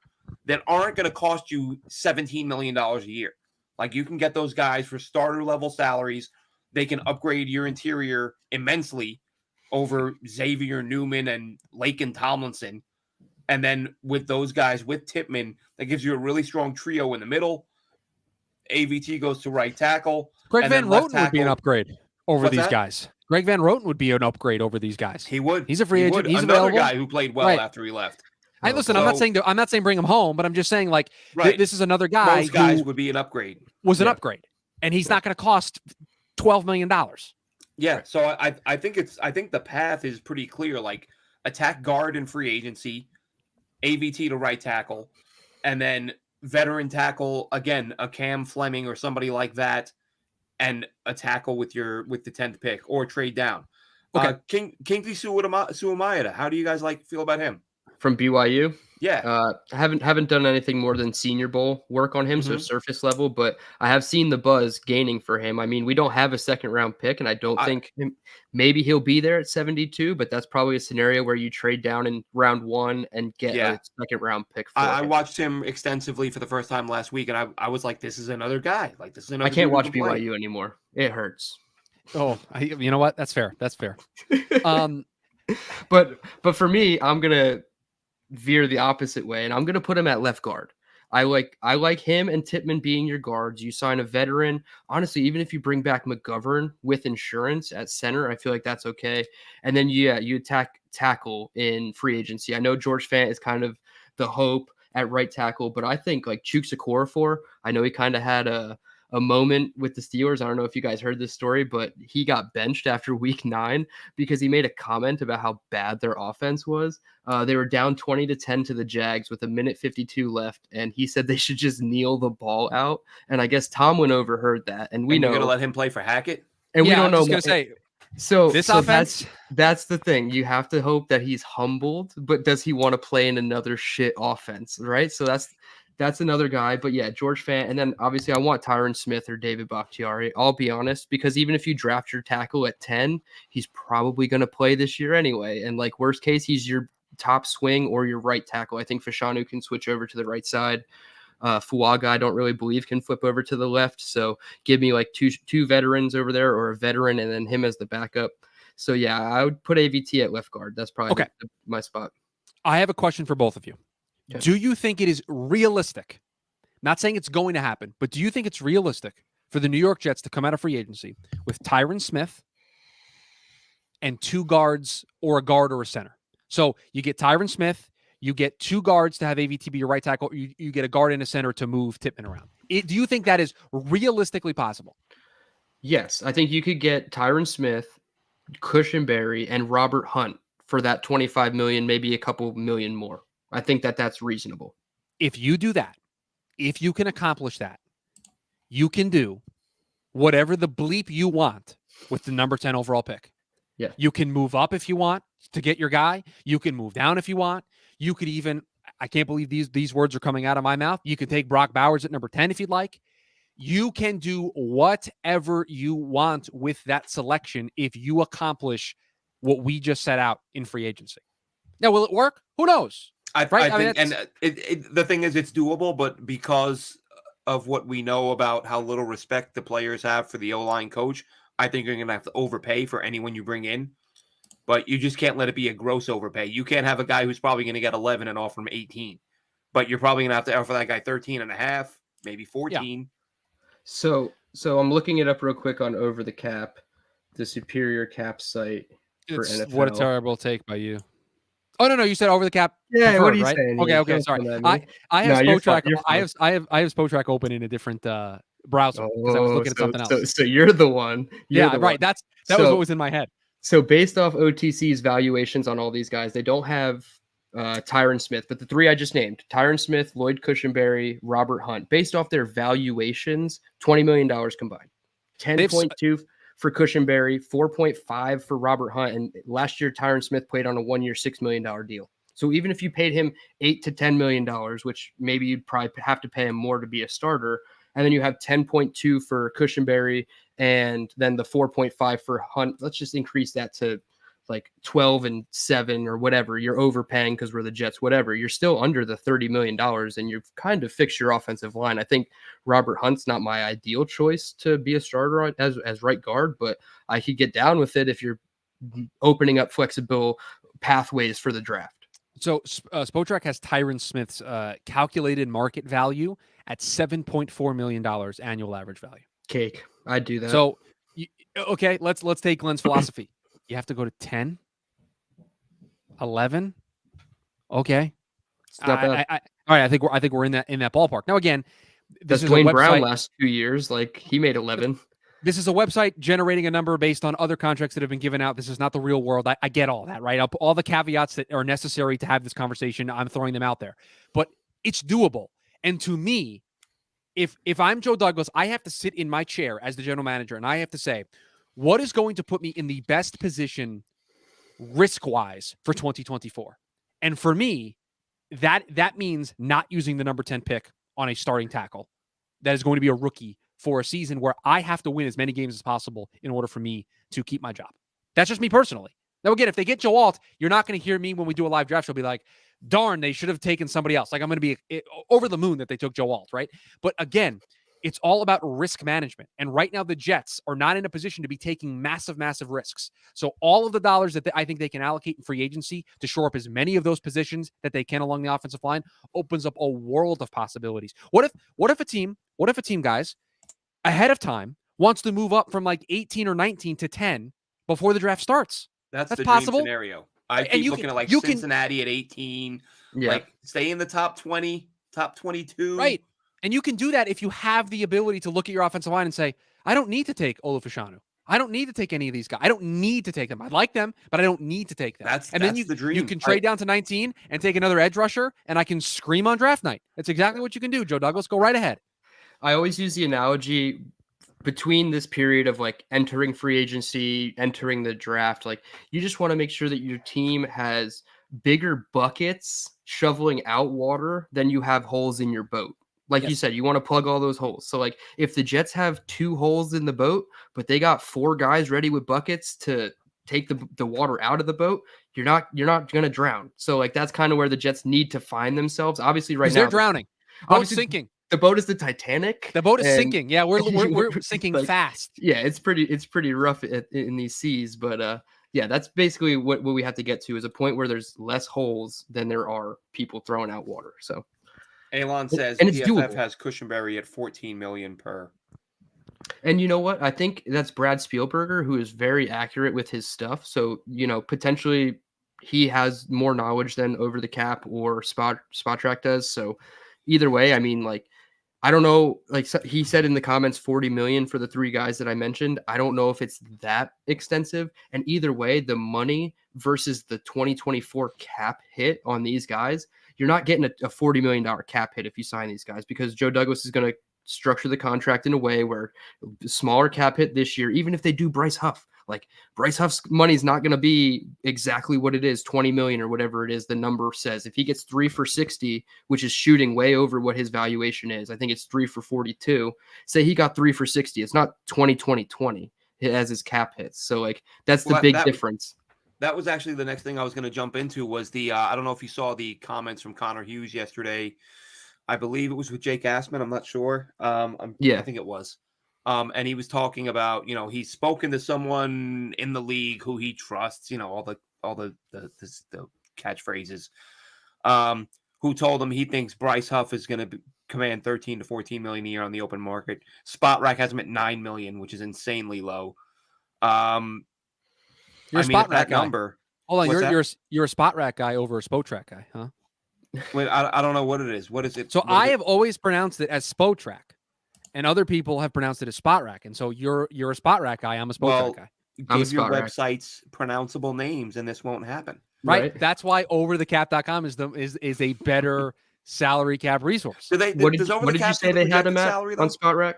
that aren't going to cost you $17 million a year. Like, you can get those guys for starter level salaries. They can upgrade your interior immensely over Xavier Newman and Laken Tomlinson. And then with those guys, with Tippmann, that gives you a really strong trio in the middle. AVT goes to right tackle. Greg Van Roten would be an upgrade over these that? guys. Greg Van Roten would be an upgrade over these guys. He would. He's a free agent. He's another available. Guy who played well after he left. Listen, I'm not saying bring him home, but I'm just saying this is another guy. Those guys would be an upgrade. Was an upgrade, and he's not going to cost $12 million. Yeah, so I think the path is pretty clear. Like, attack guard in free agency, AVT to right tackle, and then veteran tackle again, a Cam Fleming or somebody like that, and a tackle with the 10th pick or trade down. Okay, Kingsley Suamaiya. How do you guys feel about him? From BYU? Yeah. Haven't done anything more than Senior Bowl work on him, so surface level, but I have seen the buzz gaining for him. I mean, we don't have a second round pick, and I don't think maybe he'll be there at 72, but that's probably a scenario where you trade down in round 1 and get a second round pick for I watched him extensively for the first time last week, and I was like, this is another guy. Like, this is another. I can't watch BYU anymore. It hurts. Oh, you know what? That's fair. But for me, I'm gonna veer the opposite way, and I'm going to put him at left guard. I like him and Tippmann being your guards. You sign a veteran. Honestly, even if you bring back McGovern with insurance at center, I feel like that's okay. And then you attack tackle in free agency. I know George Fant is kind of the hope at right tackle, but I think like Chuks Okorafor, I know he kind of had a moment with the Steelers. I don't know if you guys heard this story, but he got benched after week 9 because he made a comment about how bad their offense was. They were down 20-10 to the Jags with 1:52 left, and he said they should just kneel the ball out. And I guess Tomlin overheard that, and we know you're gonna let him play for Hackett. And we don't know. I was gonna say, so this offense. That's the thing. You have to hope that he's humbled, but does he want to play in another shit offense, right? So that's another guy. But yeah, George Fant. And then obviously I want Tyron Smith or David Bakhtiari. I'll be honest, because even if you draft your tackle at 10, he's probably going to play this year anyway. And like worst case, he's your top swing or your right tackle. I think Fashanu can switch over to the right side. Fuaga, I don't really believe can flip over to the left. So give me like two veterans over there or a veteran and then him as the backup. So yeah, I would put AVT at left guard. That's probably my spot. I have a question for both of you. Okay. Do you think it is realistic? Not saying it's going to happen, but do you think it's realistic for the New York Jets to come out of free agency with Tyron Smith and 2 guards or a guard or a center? So you get Tyron Smith, you get 2 guards to have AVT be your right tackle, or you get a guard and a center to move Tippmann around. Do you think that is realistically possible? Yes, I think you could get Tyron Smith, Cushenberry, and Robert Hunt for that $25 million, maybe a couple million more. I think that's reasonable. If you do that, if you can accomplish that, you can do whatever the bleep you want with the number 10 overall pick. Yeah. You can move up if you want to get your guy. You can move down if you want. You could even, I can't believe these words are coming out of my mouth. You could take Brock Bowers at number 10 if you'd like. You can do whatever you want with that selection if you accomplish what we just set out in free agency. Now, will it work? Who knows? I think, and the thing is, it's doable, but because of what we know about how little respect the players have for the O-line coach, I think you're going to have to overpay for anyone you bring in. But you just can't let it be a gross overpay. You can't have a guy who's probably going to get 11 and offer him 18. But you're probably going to have to offer that guy 13 and a half, maybe 14. Yeah. So I'm looking it up real quick on Over the Cap, the superior cap site for NFL. What a terrible take by you. Oh no, you said Over the Cap. Yeah, preferred, what are you right? saying? Okay, sorry. I have SpoTrack. I have SpoTrack open in a different browser because I was looking at something else. So you're the one. That was what was in my head. So based off OTC's valuations on all these guys, they don't have Tyron Smith, but the 3 I just named, Tyron Smith, Lloyd Cushenberry, Robert Hunt, based off their valuations, $20 million combined. 10.2 for Cushenberry, 4.5 for Robert Hunt, and last year Tyron Smith played on a 1-year, $6 million deal. So even if you paid him $8 to $10 million, which maybe you'd probably have to pay him more to be a starter, and then you have 10.2 for Cushenberry and then the 4.5 for Hunt, let's just increase that to like 12 and 7 or whatever. You're overpaying because we're the Jets, whatever. You're still under the $30 million and you've kind of fixed your offensive line. I think Robert Hunt's not my ideal choice to be a starter as right guard, but I could get down with it if you're opening up flexible pathways for the draft. So Spotrac has Tyron Smith's calculated market value at $7.4 million annual average value. Cake. I'd do that. So, okay, let's take Glenn's philosophy. You have to go to 10, 11. Okay. It's not bad. All right. I think we're in that ballpark. Now, again, this is Dwayne Brown last 2 years. Like he made 11. This is a website generating a number based on other contracts that have been given out. This is not the real world. I get all that, right? All the caveats that are necessary to have this conversation, I'm throwing them out there. But it's doable. And to me, if I'm Joe Douglas, I have to sit in my chair as the general manager, and I have to say, what is going to put me in the best position risk-wise for 2024? And for me, that means not using the number 10 pick on a starting tackle. That is going to be a rookie for a season where I have to win as many games as possible in order for me to keep my job. That's just me personally. Now, again, if they get Joe Alt, you're not going to hear me when we do a live draft. She'll be like, darn, they should have taken somebody else. Like, I'm going to be over the moon that they took Joe Alt, right? But again, it's all about risk management. And right now, the Jets are not in a position to be taking massive, massive risks. So all of the dollars that I think they can allocate in free agency to shore up as many of those positions that they can along the offensive line opens up a world of possibilities. What if a team, guys, ahead of time wants to move up from like 18 or 19 to 10 before the draft starts? That's the possible. Dream scenario. I keep looking at like Cincinnati at 18, like stay in the top 20, top 22. Right. And you can do that if you have the ability to look at your offensive line and say, I don't need to take Olufashanu. I don't need to take any of these guys. I don't need to take them. I like them, but I don't need to take them. Then the dream. You can trade down to 19 and take another edge rusher, and I can scream on draft night. That's exactly what you can do, Joe Douglas. Go right ahead. I always use the analogy between this period of like entering free agency, entering the draft. Like you just want to make sure that your team has bigger buckets shoveling out water than you have holes in your boat. Like you said, you want to plug all those holes. So like if the Jets have 2 holes in the boat, but they got 4 guys ready with buckets to take the water out of the boat, you're not going to drown. So like that's kind of where the Jets need to find themselves. Obviously right now they're drowning. Boat's sinking. The boat is the Titanic. The boat is sinking. Yeah, we're sinking like, fast. Yeah, it's pretty rough in these seas, but yeah, that's basically what we have to get to is a point where there's less holes than there are people throwing out water. So Elon says and it's PFF doable. Has Cushenberry at $14 million per. And you know what? I think that's Brad Spielberger, who is very accurate with his stuff. So, potentially he has more knowledge than Over the Cap or Spotrac does. So either way, I mean, like, I don't know, like he said in the comments, 40 million for the 3 guys that I mentioned. I don't know if it's that extensive. And either way, the money versus the 2024 cap hit on these guys, you're not getting a $40 million cap hit if you sign these guys, because Joe Douglas is going to structure the contract in a way where smaller cap hit this year, even if they do Bryce Huff, like Bryce Huff's money is not going to be exactly what it is, 20 million or whatever it is. The number says if he gets 3 for 60, which is shooting way over what his valuation is, I think it's 3 for 42. Say he got 3 for 60. It's not 20 as his cap hits. So like, that's the big difference. That was actually the next thing I was going to jump into was the, I don't know if you saw the comments from Connor Hughes yesterday. I believe it was with Jake Assman. I'm not sure. I think it was. And he was talking about, he's spoken to someone in the league who he trusts, all the catchphrases, who told him he thinks Bryce Huff is going to command 13 to 14 million a year on the open market. Spotrac has him at 9 million, which is insanely low. You're a Spotrac guy. Number. Hold on, you're a Spotrac guy over a Spotrac guy, huh? Wait, I don't know what it is. What is it? So I have always pronounced it as Spotrac, and other people have pronounced it as Spotrac. And so you're a Spotrac guy. I'm a Spotrac guy. Give your websites pronounceable names, and this won't happen. Right. That's why overthecap.com is a better salary cap resource. What did you say they had him at on Spotrac?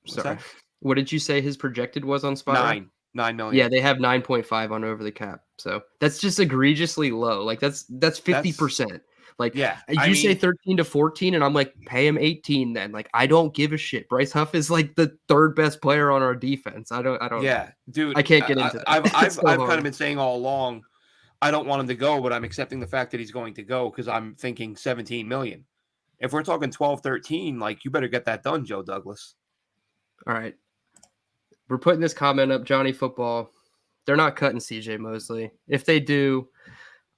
Sorry. What did you say his projected was on Spotrac? 9 million. Yeah, they have 9.5 on Over the Cap. So that's just egregiously low. Like that's 50%. Like, yeah, you say 13 to 14, and I'm like, pay him 18 then. Like, I don't give a shit. Bryce Huff is like the third best player on our defense. I don't yeah, dude. I can't get into that. I've kind of been saying all along, I don't want him to go, but I'm accepting the fact that he's going to go because I'm thinking 17 million. If we're talking 12, 13, like, you better get that done, Joe Douglas. All right. We're putting this comment up, Johnny Football. They're not cutting CJ Mosley. If they do,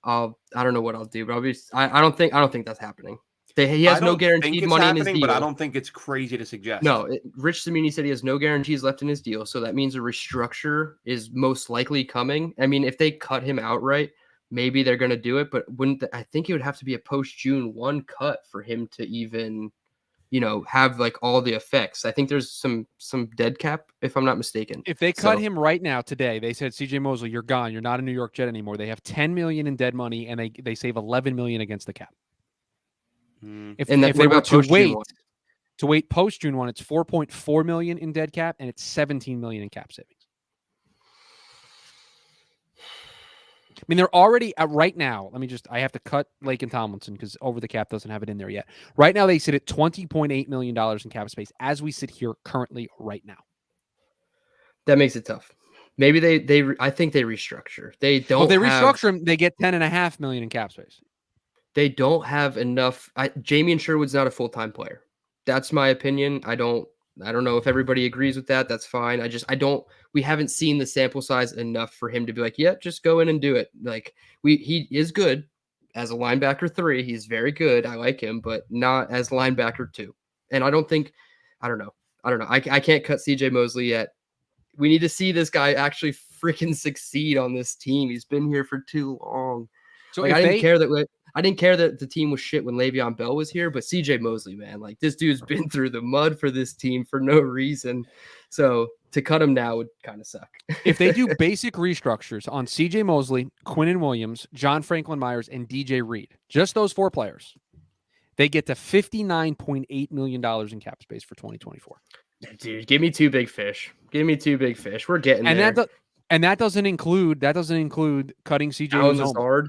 I don't know what I'll do, but I don't think that's happening. He has no guaranteed money in his deal. But I don't think it's crazy to suggest. No, Rich Cimini said he has no guarantees left in his deal, so that means a restructure is most likely coming. I mean, if they cut him outright, maybe they're going to do it, but I think it would have to be a post-June 1 cut for him to even, have like all the effects. I think there's some dead cap, if I'm not mistaken. If they cut him right now today, they said, CJ Mosley, you're gone. You're not a New York Jet anymore. They have $10 million in dead money, and they save $11 million against the cap. If they were to wait post June 1, it's $4.4 million in dead cap, and it's $17 million in cap savings. I mean, they're already right now. I have to cut Lake and Tomlinson because over the cap doesn't have it in there yet. Right now, they sit at $20.8 million in cap space as we sit here currently right now. That makes it tough. Maybe I think they restructure. They don't. Well, they restructure them. They get $10.5 million in cap space. They don't have enough. Jamie Sherwood's not a full-time player. That's my opinion. I don't know if everybody agrees with that. That's fine. We haven't seen the sample size enough for him to be like, yeah, just go in and do it. Like he is good as a linebacker 3. He's very good. I like him, but not as linebacker 2. And I don't know. I can't cut CJ Mosley yet. We need to see this guy actually freaking succeed on this team. He's been here for too long. So I didn't care that the team was shit when Le'Veon Bell was here, but CJ Mosley, man, like this dude's been through the mud for this team for no reason. So to cut him now would kind of suck. If they do basic restructures on CJ Mosley, Quinnen Williams, John Franklin Myers, and DJ Reed, just those 4 players, they get to $59.8 million in cap space for 2024. Dude, give me 2 big fish. We're getting there. That doesn't include cutting CJ Lazard.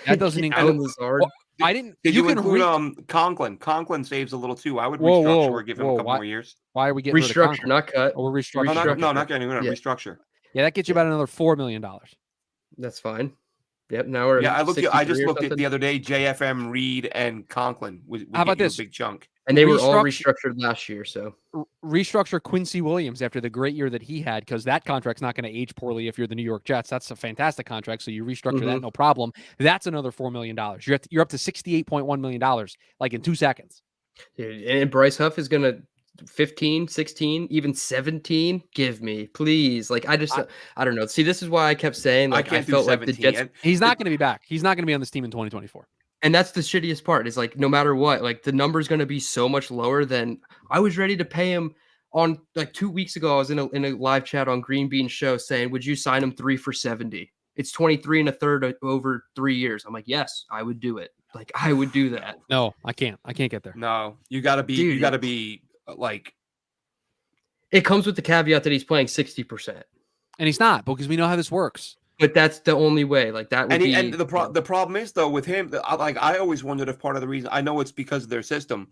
That doesn't include Lazard. Well, I didn't. You can include Conklin. Conklin saves a little too. I would restructure or give him a couple more years. Why are we getting restructure, not cut? Or we're restructuring. No, not getting rid of restructure. Yeah, that gets you about another $4 million. That's fine. Yep. Now we're I just looked at the other day. JFM, Reed, and Conklin. How about this? A big chunk. And they were all restructured last year. So restructure Quincy Williams after the great year that he had, because that contract's not going to age poorly if you're the New York Jets. That's a fantastic contract. So you restructure that, no problem. That's another $4 million. You're up to $68.1 million, like in 2 seconds. Dude, and Bryce Huff is going to 15, 16, even 17. Give me, please. Like I don't know. See, this is why I kept saying like I felt like the Jets. He's not going to be back. He's not going to be on this team in 2024. And that's the shittiest part is like, no matter what, like the number's going to be so much lower than I was ready to pay him on like 2 weeks ago. I was in a live chat on Green Bean show saying, would you sign him 3 for 70? It's 23 1/3 over 3 years. I'm like, yes, I would do it. Like I would do that. No, I can't get there. No, you gotta be like, it comes with the caveat that he's playing 60%. And he's not, because we know how this works. But that's the only way. Like that would and the problem is though with him, I always wondered if part of the reason, I know it's because of their system,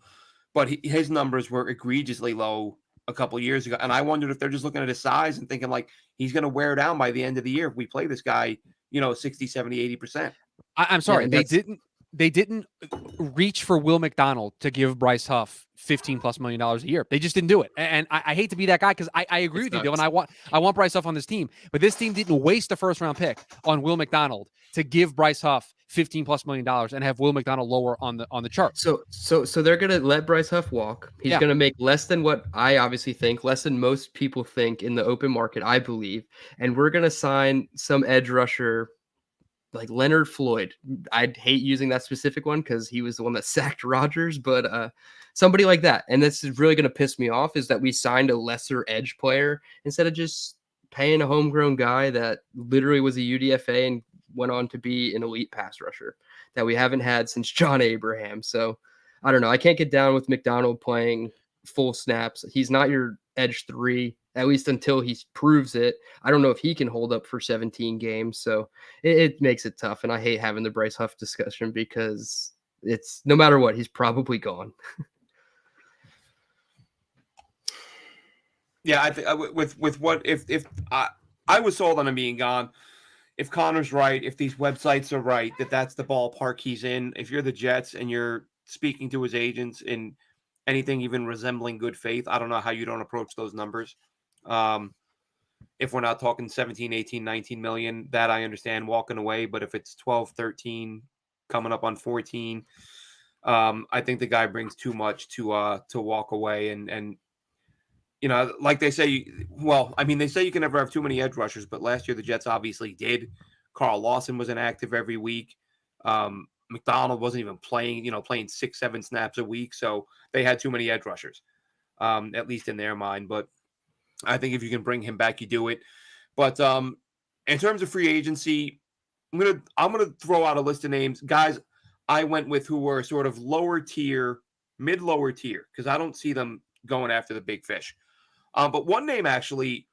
but his numbers were egregiously low a couple years ago, and I wondered if they're just looking at his size and thinking like he's going to wear down by the end of the year if we play this guy, 60, 70, 80%. I'm sorry, they didn't reach for Will McDonald to give Bryce Huff $15+ million a year. They just didn't do it. And I hate to be that guy because I agree with you, Dylan. I want Bryce Huff on this team, but this team didn't waste a first-round pick on Will McDonald to give Bryce Huff $15+ million and have Will McDonald lower on the chart. So they're gonna let Bryce Huff walk. He's gonna make less than what I obviously think, less than most people think in the open market, I believe. And we're gonna sign some edge rusher like Leonard Floyd. I'd hate using that specific one because he was the one that sacked Rodgers, but somebody like that. And this is really going to piss me off is that we signed a lesser edge player instead of just paying a homegrown guy that literally was a UDFA and went on to be an elite pass rusher that we haven't had since John Abraham. So I don't know. I can't get down with McDonald playing full snaps. He's not your edge 3. at least until he proves it. I don't know if he can hold up for 17 games. So it makes it tough. And I hate having the Bryce Huff discussion because it's no matter what, he's probably gone. Yeah, I think with what if I was sold on him being gone. If Connor's right, if these websites are right, that's the ballpark he's in. If you're the Jets and you're speaking to his agents in anything even resembling good faith, I don't know how you don't approach those numbers. If we're not talking 17, 18, 19 million, that I understand walking away. But if it's 12, 13, coming up on 14, I think the guy brings too much to walk away. And you know, like they say, well, I mean, they say you can never have too many edge rushers, but last year the Jets obviously did. Carl Lawson was inactive every week. McDonald wasn't even playing, playing 6-7 snaps a week. So they had too many edge rushers, at least in their mind. But I think if you can bring him back, you do it. But in terms of free agency, I'm gonna throw out a list of names, guys I went with who were sort of lower tier, mid-lower tier, because I don't see them going after the big fish. But one name actually,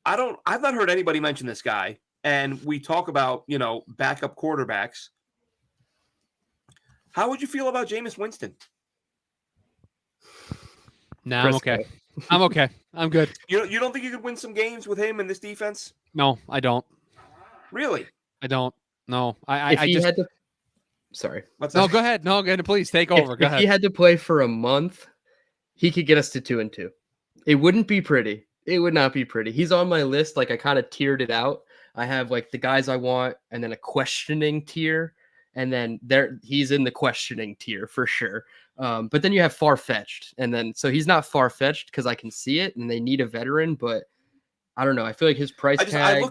I've not heard anybody mention this guy. And we talk about, backup quarterbacks. How would you feel about Jameis Winston? No, I'm okay. I'm okay. I'm good. You don't think you could win some games with him in this defense? No, I don't. Really? I don't. No. Sorry. No, go ahead. No, please take over. Go ahead. If he had to play for a month, he could get us to 2-2. It wouldn't be pretty. It would not be pretty. He's on my list. Like I kind of tiered it out. I have like the guys I want and then a questioning tier. And then he's in the questioning tier for sure. But then you have far-fetched. And then, so he's not far-fetched because I can see it and they need a veteran, but I don't know. I feel like his price tag.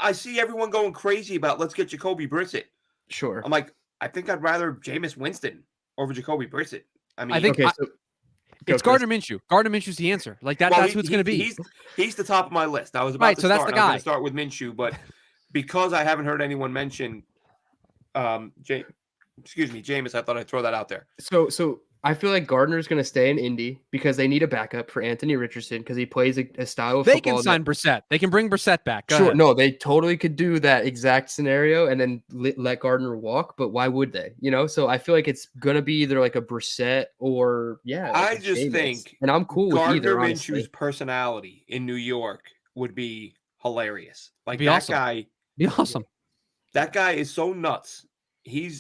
I see everyone going crazy about let's get Jacoby Brissett. Sure. I'm like, I think I'd rather Jameis Winston over Jacoby Brissett. I mean, it's Gardner Minshew. Gardner Minshew's the answer. Like that's who it's going to be. He's the top of my list. I was about to start. That's the guy. I was going to start with Minshew, but because I haven't heard anyone mention Jameis, I thought I'd throw that out there. So I feel like Gardner's going to stay in Indy because they need a backup for Anthony Richardson because he plays a style of football. They can sign Brissett. They can bring Brissett back. Go ahead. No, they totally could do that exact scenario and then let Gardner walk. But why would they? So I feel like it's going to be either like a Brissett or I just think, and I'm cool with either. Gardner Minshew's personality in New York would be hilarious. Like be that awesome. guy, be awesome. That guy is so nuts. He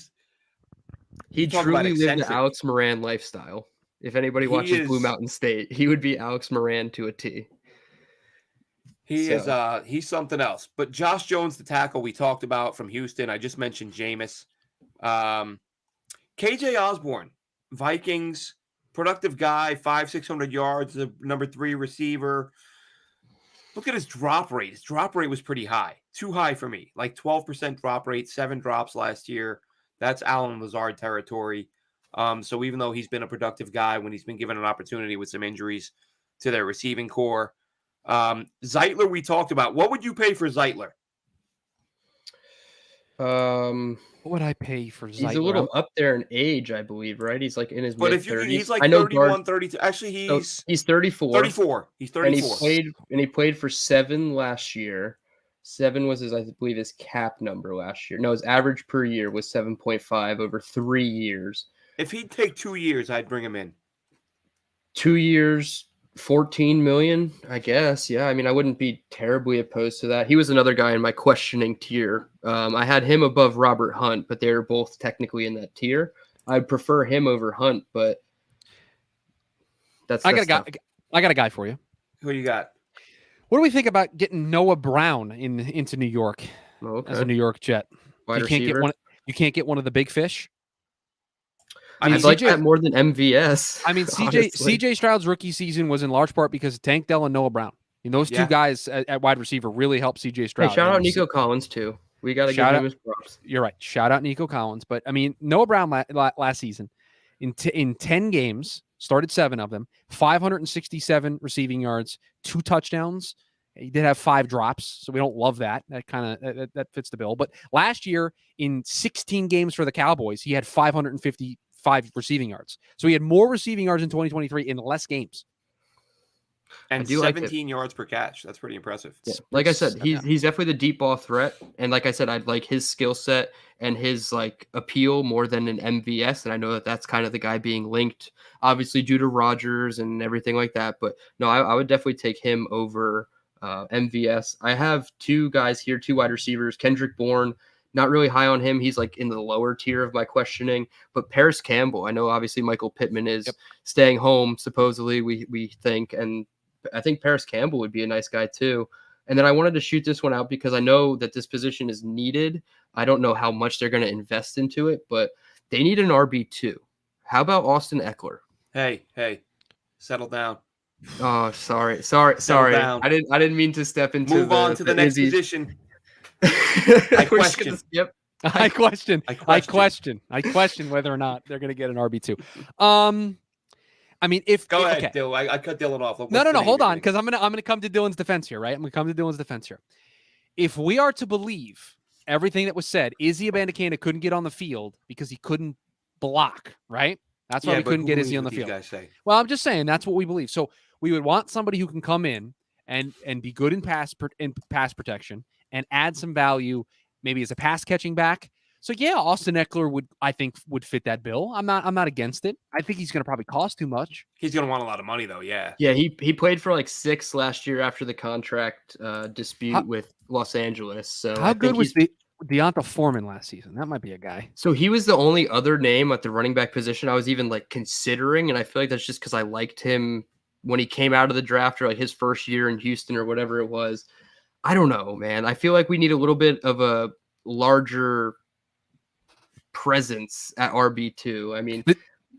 truly lived the Alex Moran lifestyle. If anybody watches Blue Mountain State, he would be Alex Moran to a T. He's something else. But Josh Jones, the tackle we talked about from Houston, I just mentioned Jameis. KJ Osborne, Vikings, productive guy, 500-600 yards, the number 3 receiver. Look at his drop rate. His drop rate was pretty high. Too high for me. Like 12% drop rate, 7 drops last year. That's Allen Lazard territory. So even though he's been a productive guy when he's been given an opportunity with some injuries to their receiving core. Zeitler, we talked about. What would you pay for Zeitler? What would I pay for Zeitler? He's a little up there in age, I believe, right? He's like in his mid-30s. He's like 31, 32. Actually, he's 34. 34. He's 34. And he played for 7 last year. 7 was I believe his cap number last year. No, his average per year was 7.5 over 3 years. If he'd take 2 years, I'd bring him in. 2 years, 14 million, I guess. Yeah, I mean, I wouldn't be terribly opposed to that. He was another guy in my questioning tier. I had him above Robert Hunt, but they're both technically in that tier. I'd prefer him over Hunt, but I got a guy for you. Who you got? What do we think about getting Noah Brown into New York as a New York Jet? You can't get one of the big fish. I mean, I'd like that more than MVS. I mean, CJ Stroud's rookie season was in large part because of Tank Dell and Noah Brown. And those two guys at wide receiver really helped CJ Stroud. Hey, shout out Nico Collins too. We got to give him his props. You're right. Shout out Nico Collins. But I mean, Noah Brown last season in 10 games, started 7 of them, 567 receiving yards, 2 touchdowns. He did have 5 drops, so we don't love that. That kind of that fits the bill. But last year in 16 games for the Cowboys, he had 555 receiving yards. So he had more receiving yards in 2023 in less games. And I do like it. 17 yards per catch. That's pretty impressive. Yeah. Like I said, he's definitely the deep ball threat. And like I said, I'd like his skill set and his like appeal more than an MVS. And I know that that's kind of the guy being linked, obviously due to Rodgers and everything like that. But no, I would definitely take him over MVS. I have two guys here, two wide receivers. Kendrick Bourne, not really high on him. He's like in the lower tier of my questioning. But Paris Campbell, I know obviously Michael Pittman is staying home, supposedly, we think. And I think Paris Campbell would be a nice guy too. And then I wanted to shoot this one out because I know that this position is needed. I don't know how much they're going to invest into it, but they need an RB2. How about Austin Eckler? Hey, settle down. Oh, sorry. Down. I didn't mean to step into. Move on to the next position. I question. Yep. I question whether or not they're going to get an RB2. I mean, go ahead, Dill. I cut Dylan off. No. Hold on, because I'm gonna come to Dylan's defense here, right? I'm gonna come to Dylan's defense here. If we are to believe everything that was said, Izzy Abanikanda couldn't get on the field because he couldn't block, right? That's why we couldn't get Izzy on the field. Well, I'm just saying that's what we believe. So we would want somebody who can come in and be good in pass protection and add some value, maybe as a pass catching back. So yeah, Austin Eckler would fit that bill. I'm not against it. I think he's going to probably cost too much. He's going to want a lot of money though. Yeah. Yeah. He played for like 6 last year after the contract dispute with Los Angeles. So how good was Deonta Foreman last season? That might be a guy. So he was the only other name at the running back position I was even like considering. And I feel like that's just because I liked him when he came out of the draft or like his first year in Houston or whatever it was. I don't know, man. I feel like we need a little bit of a larger presence at RB2. I mean,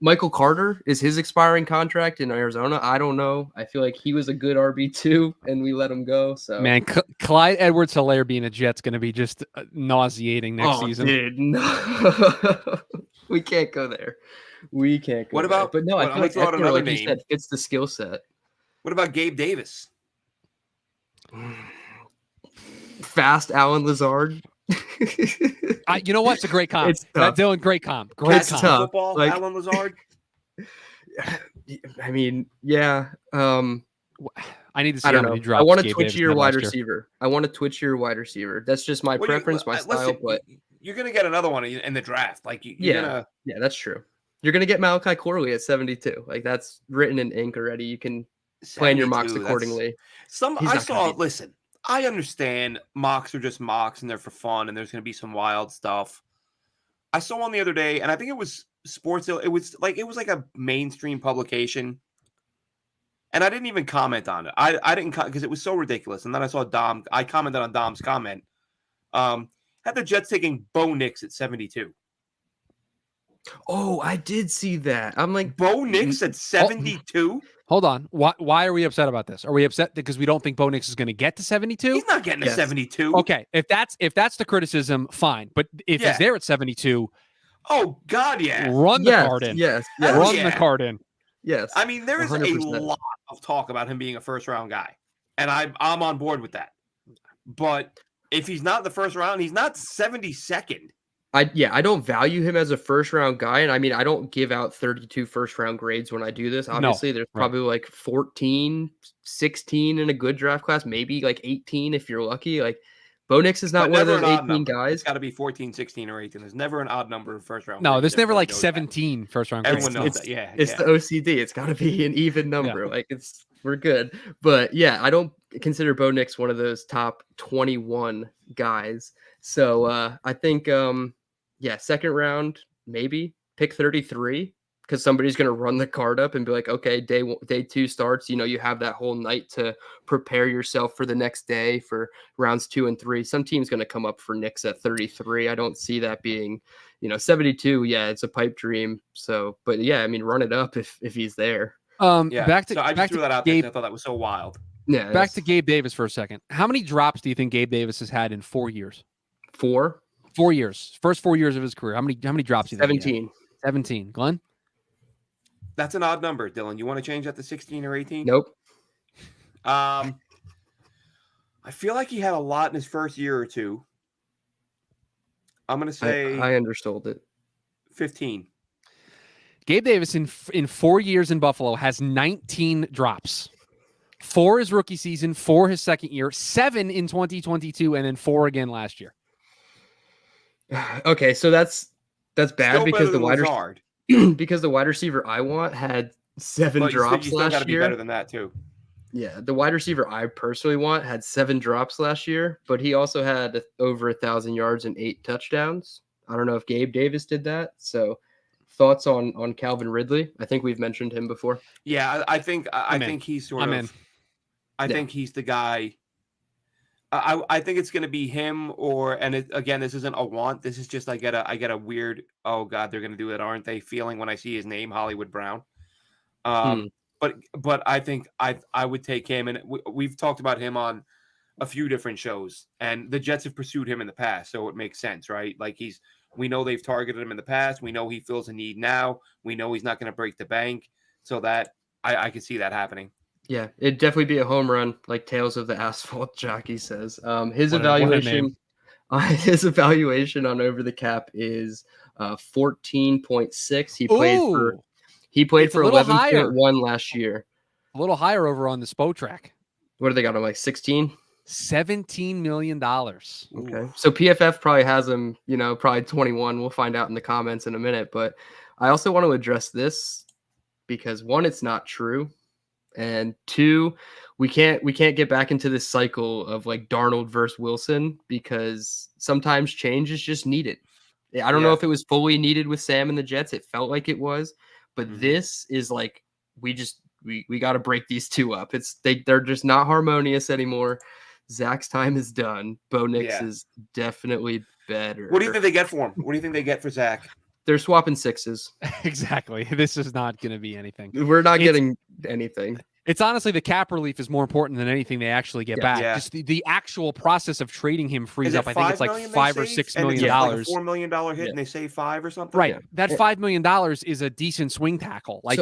Michael Carter is his expiring contract in Arizona. I don't know. I feel like he was a good RB2 and we let him go. So man, Clyde Edwards-Helaire being a Jet's going to be just nauseating next season. Dude, no. We can't go there. What about? But no, I feel like throw out Eckler, another like name. you said, fits the skill set. What about Gabe Davis? Fast Alan Lazard. You know what? It's a great comp. Dylan, great comp. It's tough. Football, like, Alan Lazard. I mean, yeah. I need to see how many drops. I want to Gabe twitch Davis your had wide last year. receiver. I want to twitch your wide receiver. That's just my preference, my style. Listen, but you're gonna get another one in the draft. Like yeah, that's true. You're gonna get Malachi Corley at 72. Like that's written in ink already. You can plan your mocks accordingly. Listen, I understand mocks are just mocks and they're for fun and there's going to be some wild stuff. I saw one the other day and I think it was Sports. It was like a mainstream publication. And I didn't even comment on it. I didn't because it was so ridiculous. And then I saw Dom. I commented on Dom's comment. Had the Jets taking Bo Nix at 72. Oh, I did see that. I'm like, Bo Nix at 72? Hold on. Why are we upset about this? Are we upset because we don't think Bo Nix is going to get to 72? He's not getting to 72. Okay, if that's the criticism, fine. But if he's there at 72, oh God, yeah, run the card in. Yes, run the card in. Yes. I mean, there is 100%. a lot of talk about him being a first round guy, and I'm on board with that. But if he's not in the first round, he's not 72nd. I don't value him as a first round guy. And I mean, I don't give out 32 first round grades when I do this. Obviously, there's probably like 14, 16 in a good draft class, maybe like 18 if you're lucky. Like Bo Nix is not one of those 18 guys. It's got to be 14, 16, or 18. There's never an odd number of first round. No, there's never like 17 first round. Everyone knows that. Yeah. It's the OCD. It's got to be an even number. Yeah. Like we're good. But yeah, I don't consider Bo Nix one of those top 21 guys. So I think, second round, maybe pick 33 because somebody's going to run the card up and be like, okay, day 2 starts. You have that whole night to prepare yourself for the next day for rounds 2 and 3. Some team's going to come up for Nix at 33. I don't see that being, 72. Yeah, it's a pipe dream. So, but yeah, I mean, run it up if he's there. I just threw that out there. I thought that was so wild. Yeah. Back to Gabe Davis for a second. How many drops do you think Gabe Davis has had in 4 years? 4 years. First 4 years of his career. How many drops do you think? 17. 17. Glenn? That's an odd number, Dylan. You want to change that to 16 or 18? Nope. I feel like he had a lot in his first year or two. I'm going to say I undersold it. 15. Gabe Davis in 4 years in Buffalo has 19 drops. 4 his rookie season, 4 his second year, 7 in 2022, and then 4 again last year. Okay, so that's bad Still because better than Lazard. Because the wide receiver I want had 7 But drops you still got to last be year. better than that too. Yeah, the wide receiver I personally want had 7 drops last year, but he also had over 1,000 yards and 8 touchdowns. I don't know if Gabe Davis did that. So, thoughts on Calvin Ridley? I think we've mentioned him before. Yeah, I think he's sort of. I think he's the guy. I think it's going to be him again, this isn't a want. This is just I get a weird, oh God, they're going to do it, aren't they? Feeling when I see his name, Hollywood Brown. But I think I would take him, and we've talked about him on a few different shows, and the Jets have pursued him in the past, so it makes sense, right? Like we know they've targeted him in the past. We know he fills a need now. We know he's not going to break the bank, so that I can see that happening. Yeah, it'd definitely be a home run, like Tales of the Asphalt Jockey says. His evaluation on over the cap is 14.6. He played for 11.1 last year. A little higher over on the SPO track. What do they got him, like 16? $17 million. Okay. So PFF probably has him, probably 21. We'll find out in the comments in a minute. But I also want to address this because 1, it's not true. And 2, we can't get back into this cycle of like Darnold versus Wilson because sometimes change is just needed. I don't know if it was fully needed with Sam and the Jets. It felt like it was, but this is like we got to break these two up. They're just not harmonious anymore. Zach's time is done. Bo Nix is definitely better. What do you think they get for him? What do you think they get for Zach? They're swapping 6s. Exactly. This is not going to be anything. We're not getting anything. It's honestly the cap relief is more important than anything they actually get back. Yeah. Just the actual process of trading him frees up. I think it's like $5 or $6 million. Like a $4 million hit, and they save 5 or something. Right. Yeah. That $5 million is a decent swing tackle. Like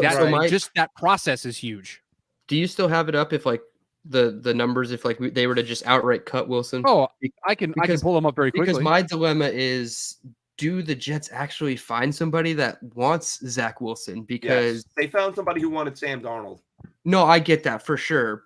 just that process is huge. Do you still have it up if like the numbers if like they were to just outright cut Wilson? Oh, I can pull them up very quickly. Because my dilemma is, do the Jets actually find somebody that wants Zach Wilson? Because they found somebody who wanted Sam Darnold. No, I get that for sure.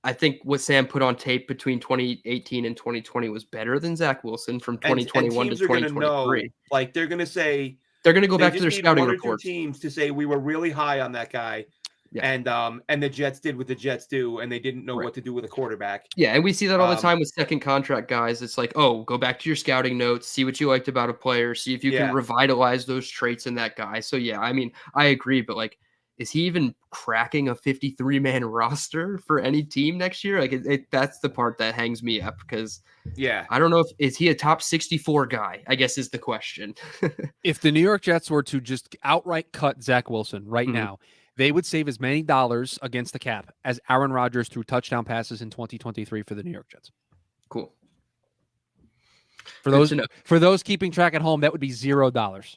I think what Sam put on tape between 2018 and 2020 was better than Zach Wilson from 2021 to 2023. Like they're going to say they're going to go back to their scouting reports. Teams to say we were really high on that guy. Yeah. And the Jets did what the Jets do, and they didn't know what to do with a quarterback. Yeah, and we see that all the time with second contract guys. It's like, oh, go back to your scouting notes, see what you liked about a player, see if you can revitalize those traits in that guy. So yeah, I mean, I agree, but like, is he even cracking a 53-man roster for any team next year? Like, that's the part that hangs me up because I don't know is he a top 64 guy? I guess is the question. If the New York Jets were to just outright cut Zach Wilson right now, they would save as many dollars against the cap as Aaron Rodgers threw touchdown passes in 2023 for the New York Jets. Cool. For those keeping track at home, that would be $0.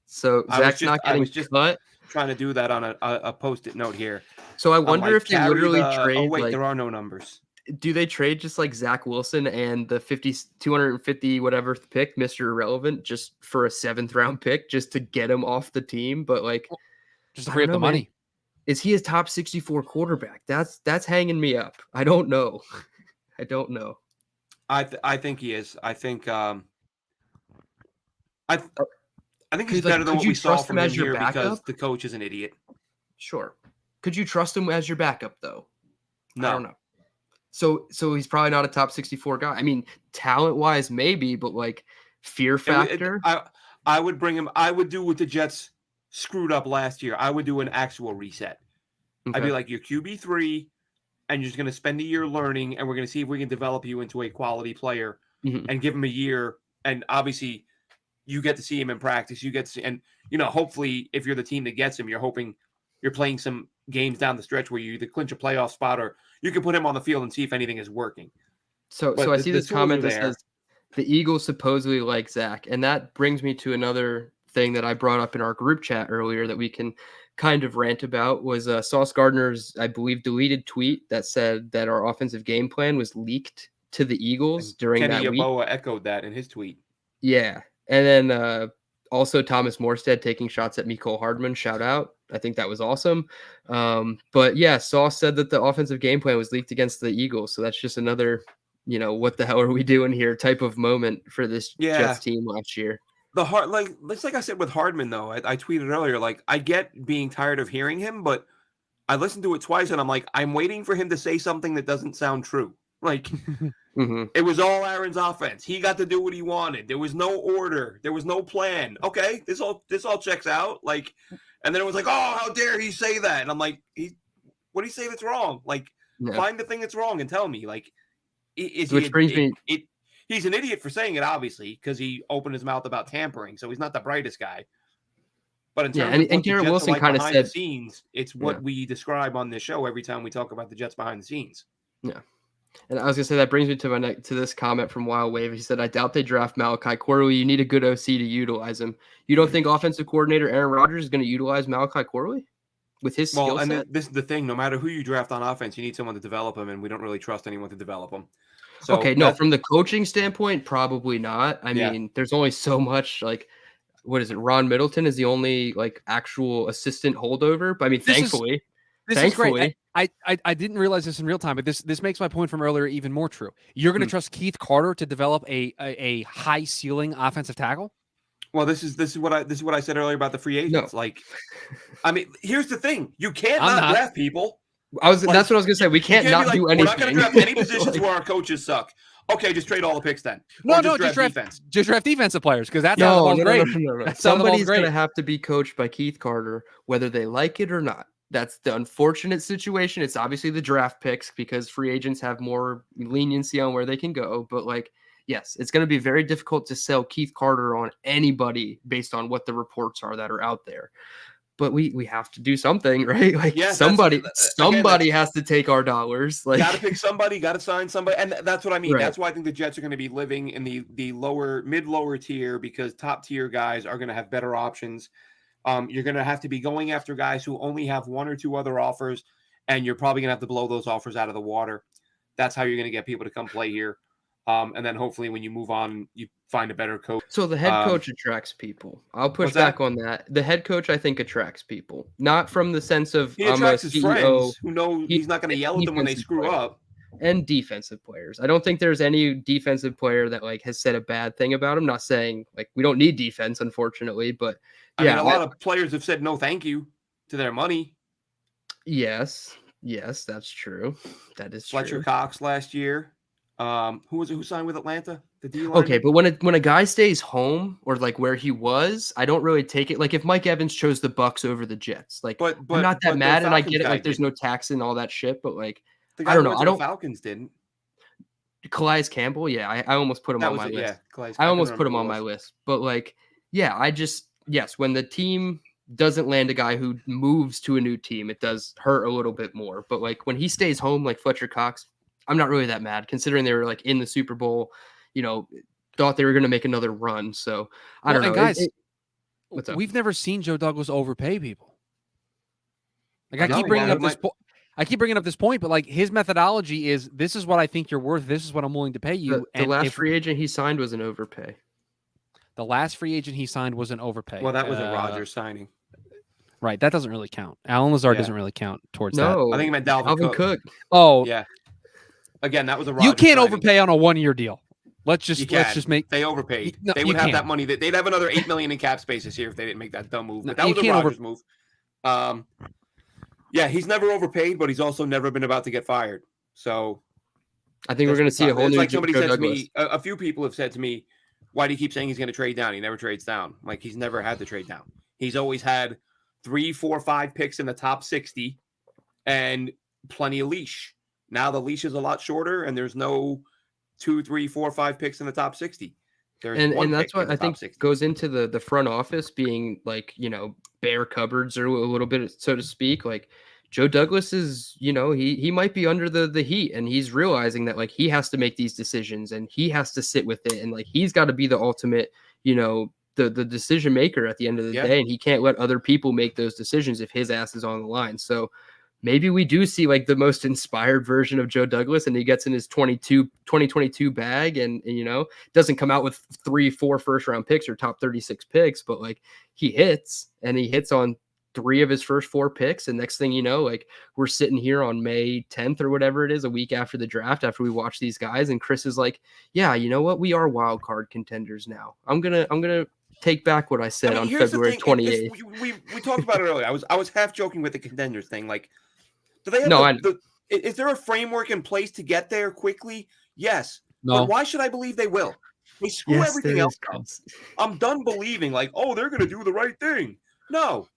So Zach's not getting cut. Trying to do that on a post-it note here. So I wonder if they literally trade. Oh wait, there are no numbers. Do they trade just like Zach Wilson and the 250 whatever pick, Mr. Irrelevant, just for a 7th round pick, just to get him off the team? But like, just to free up the money. Man. Is he a top 64 quarterback? That's hanging me up. I don't know. I don't know. I think he is. I think I think he's better than what we saw from him here because the coach is an idiot. Sure. Could you trust him as your backup though? No. I don't know. So he's probably not a top 64 guy. I mean, talent-wise maybe, but like fear factor. I would bring him. I would do what the Jets screwed up last year. I would do an actual reset. Okay. I'd be like, you're QB3 and you're just going to spend a year learning and we're going to see if we can develop you into a quality player and give him a year. And obviously you get to see him in practice. You get to see, and hopefully if you're the team that gets him, you're hoping you're playing some games down the stretch where you either clinch a playoff spot or you can put him on the field and see if anything is working. So I see this comment that says the Eagles supposedly like Zach. And that brings me to another thing that I brought up in our group chat earlier that we can kind of rant about was Sauce Gardner's, I believe, deleted tweet that said that our offensive game plan was leaked to the Eagles during that week. Kenny Yeboah echoed that in his tweet. Yeah. And then also Thomas Morstead taking shots at Mecole Hardman. Shout out. I think that was awesome. But yeah, Sauce said that the offensive game plan was leaked against the Eagles. So that's just another, what the hell are we doing here type of moment for this Jets team last year. It's like I said with Hardman, though. I tweeted earlier, like, I get being tired of hearing him, but I listened to it twice and I'm like, I'm waiting for him to say something that doesn't sound true. Like, It was all Aaron's offense. He got to do what he wanted. There was no order. There was no plan. Okay, this all checks out. Like, and then it was like, oh, how dare he say that? And I'm like, what did he say that's wrong? Like, find the thing that's wrong and tell me. Like, he's an idiot for saying it, obviously, because he opened his mouth about tampering. So he's not the brightest guy. But in terms of Garrett Wilson kind of said, the scenes, it's what we describe on this show every time we talk about the Jets behind the scenes. Yeah. And I was going to say, that brings me to this comment from Wild Wave. He said, I doubt they draft Malachi Corley. You need a good OC to utilize him. You don't think offensive coordinator Aaron Rodgers is going to utilize Malachi Corley with his skill set? And this is the thing. No matter who you draft on offense, you need someone to develop him, and we don't really trust anyone to develop him. So okay, no, from the coaching standpoint, probably not. I mean, there's only so much, like, what is it? Ron Middleton is the only, like, actual assistant holdover. But I mean, thankfully. This is great. I didn't realize this in real time, but this makes my point from earlier even more true. You're going to trust Keith Carter to develop a high ceiling offensive tackle? Well, this is what I said earlier about the free agents. No. Like, I mean, here's the thing: you can't not draft people. That's what I was going to say. We can't not do anything. We're not going to draft any positions where our coaches suck. Okay, just trade all the picks then. Just draft defensive players, because that's all great. No. Somebody's going to have to be coached by Keith Carter, whether they like it or not. That's the unfortunate situation. It's obviously the draft picks because free agents have more leniency on where they can go. But, like, yes, it's going to be very difficult to sell Keith Carter on anybody based on what the reports are that are out there. But we have to do something, right? Like, somebody has to take our dollars. Like, got to pick somebody, got to sign somebody, and that's what I mean. Right. That's why I think the Jets are going to be living in the lower tier, because top tier guys are going to have better options. You're going to have to be going after guys who only have one or two other offers, and you're probably going to have to blow those offers out of the water. That's how you're going to get people to come play here. And then hopefully when you move on, you find a better coach. So the head coach attracts people. I'll push back on that. The head coach, I think, attracts people. Not from the sense of he attracts his friends who know he's not going to yell at them when they screw up. And defensive players. I don't think there's any defensive player that, like, has said a bad thing about him. Not saying, like, we don't need defense, unfortunately, but I mean, a lot of players have said no thank you to their money. Yes, that's true. That is Fletcher true. Cox last year. Who was it who signed with Atlanta? The D line. Okay, but when a guy stays home or, like, where he was, I don't really take it. Like, if Mike Evans chose the Bucks over the Jets, like, I'm not that mad, and I get it. Like, there's no tax and all that shit, but, like, I don't know. The Falcons didn't. Calais Campbell, I almost put him on my list. I almost put him on my list, but, like, when the team doesn't land a guy who moves to a new team, it does hurt a little bit more. But, like, when he stays home, like Fletcher Cox, I'm not really that mad, considering they were, like, in the Super Bowl, thought they were going to make another run. So I don't know. Guys, what's up? We've never seen Joe Douglas overpay people. Like, I keep bringing up this point, but, like, his methodology is, this is what I think you're worth. This is what I'm willing to pay you. The last free agent he signed was an overpay. The last free agent he signed was an overpay. Well, that was a Rodgers signing. Right. That doesn't really count. Allen Lazard doesn't really count towards that. I think he meant Dalvin Cook. Oh. Yeah. Again, that was a Rodgers You can't signing. overpay on a 1-year deal. Let's just make. They overpaid. They would have that money. They'd have another $8 million in cap space this year if they didn't make that dumb move. But that was a Rodgers move. Yeah, he's never overpaid, but he's also never been about to get fired. So I think we're going to see a whole new. Like somebody said to me, a few people have said to me, "Why do you keep saying he's going to trade down? He never trades down." Like, he's never had to trade down. He's always had 3, 4, 5 picks in the top 60 and plenty of leash. Now the leash is a lot shorter, and there's no 2, 3, 4, 5 picks in the top 60. And that's what I think goes into the front office being, like, bare cupboards or a little bit, so to speak. Like, Joe Douglas is, he might be under the heat, and he's realizing that, like, he has to make these decisions and he has to sit with it. And, like, he's got to be the ultimate, the decision maker at the end of the day. And he can't let other people make those decisions if his ass is on the line. So maybe we do see, like, the most inspired version of Joe Douglas, and he gets in his 2022 bag and doesn't come out with 3, 4 first round picks or top 36 picks, but, like, he hits on 3 of his first 4 picks. And next thing you know, like we're sitting here on May 10th or whatever it is, a week after the draft, after we watch these guys. And Chris is like, yeah, you know what? We are wild card contenders now. I'm going to take back what I said on February 28th. We talked about it earlier. I was half joking with the contenders thing. Like, do they have is there a framework in place to get there quickly? Yes. No. But why should I believe they will? They screw everything else up. I'm done believing like, oh, they're going to do the right thing. No.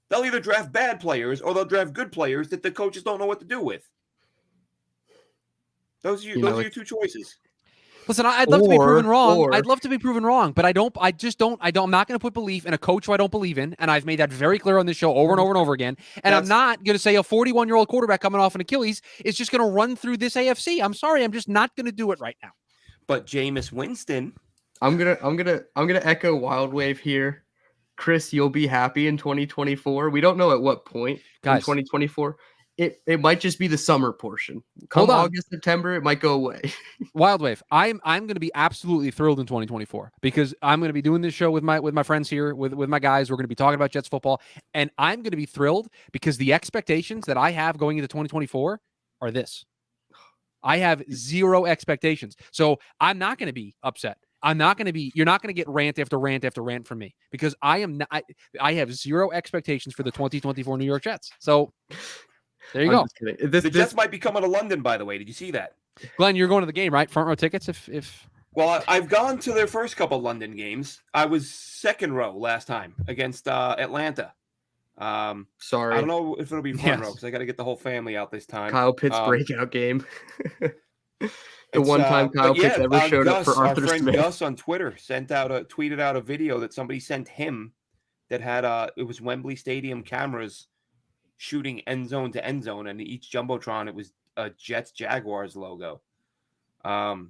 They'll either draft bad players or they'll draft good players that the coaches don't know what to do with. Those are your 2 choices. Listen, I'd love to be proven wrong. I'd love to be proven wrong, but I'm not going to put belief in a coach who I don't believe in. And I've made that very clear on this show over and over and over again. And I'm not going to say a 41-year-old quarterback coming off an Achilles is just going to run through this AFC. I'm sorry. I'm just not going to do it right now. But Jameis Winston. I'm gonna echo Wild Wave here. Chris, you'll be happy in 2024. We don't know at what point in 2024. It might just be the summer portion. Come August, September, it might go away. Wild Wave. I'm going to be absolutely thrilled in 2024 because I'm going to be doing this show with my friends here, with my guys. We're going to be talking about Jets football, and I'm going to be thrilled because the expectations that I have going into 2024 are this. I have 0 expectations. So I'm not going to be upset. You're not going to get rant after rant after rant from me because I have 0 expectations for the 2024 New York Jets. So there you go. The Jets might be coming to London, by the way. Did you see that? Glenn, you're going to the game, right? Front row tickets if Well, I've gone to their first couple London games. I was second row last time against Atlanta. Sorry. I don't know if it'll be front row because I got to get the whole family out this time. Kyle Pitts breakout game. The one time Kyle Pitts ever showed up for Arthur Smith. Our friend Smith. Gus on Twitter tweeted out a video that somebody sent him that had it was Wembley Stadium cameras shooting end zone to end zone, and each jumbotron it was a Jets Jaguars logo, or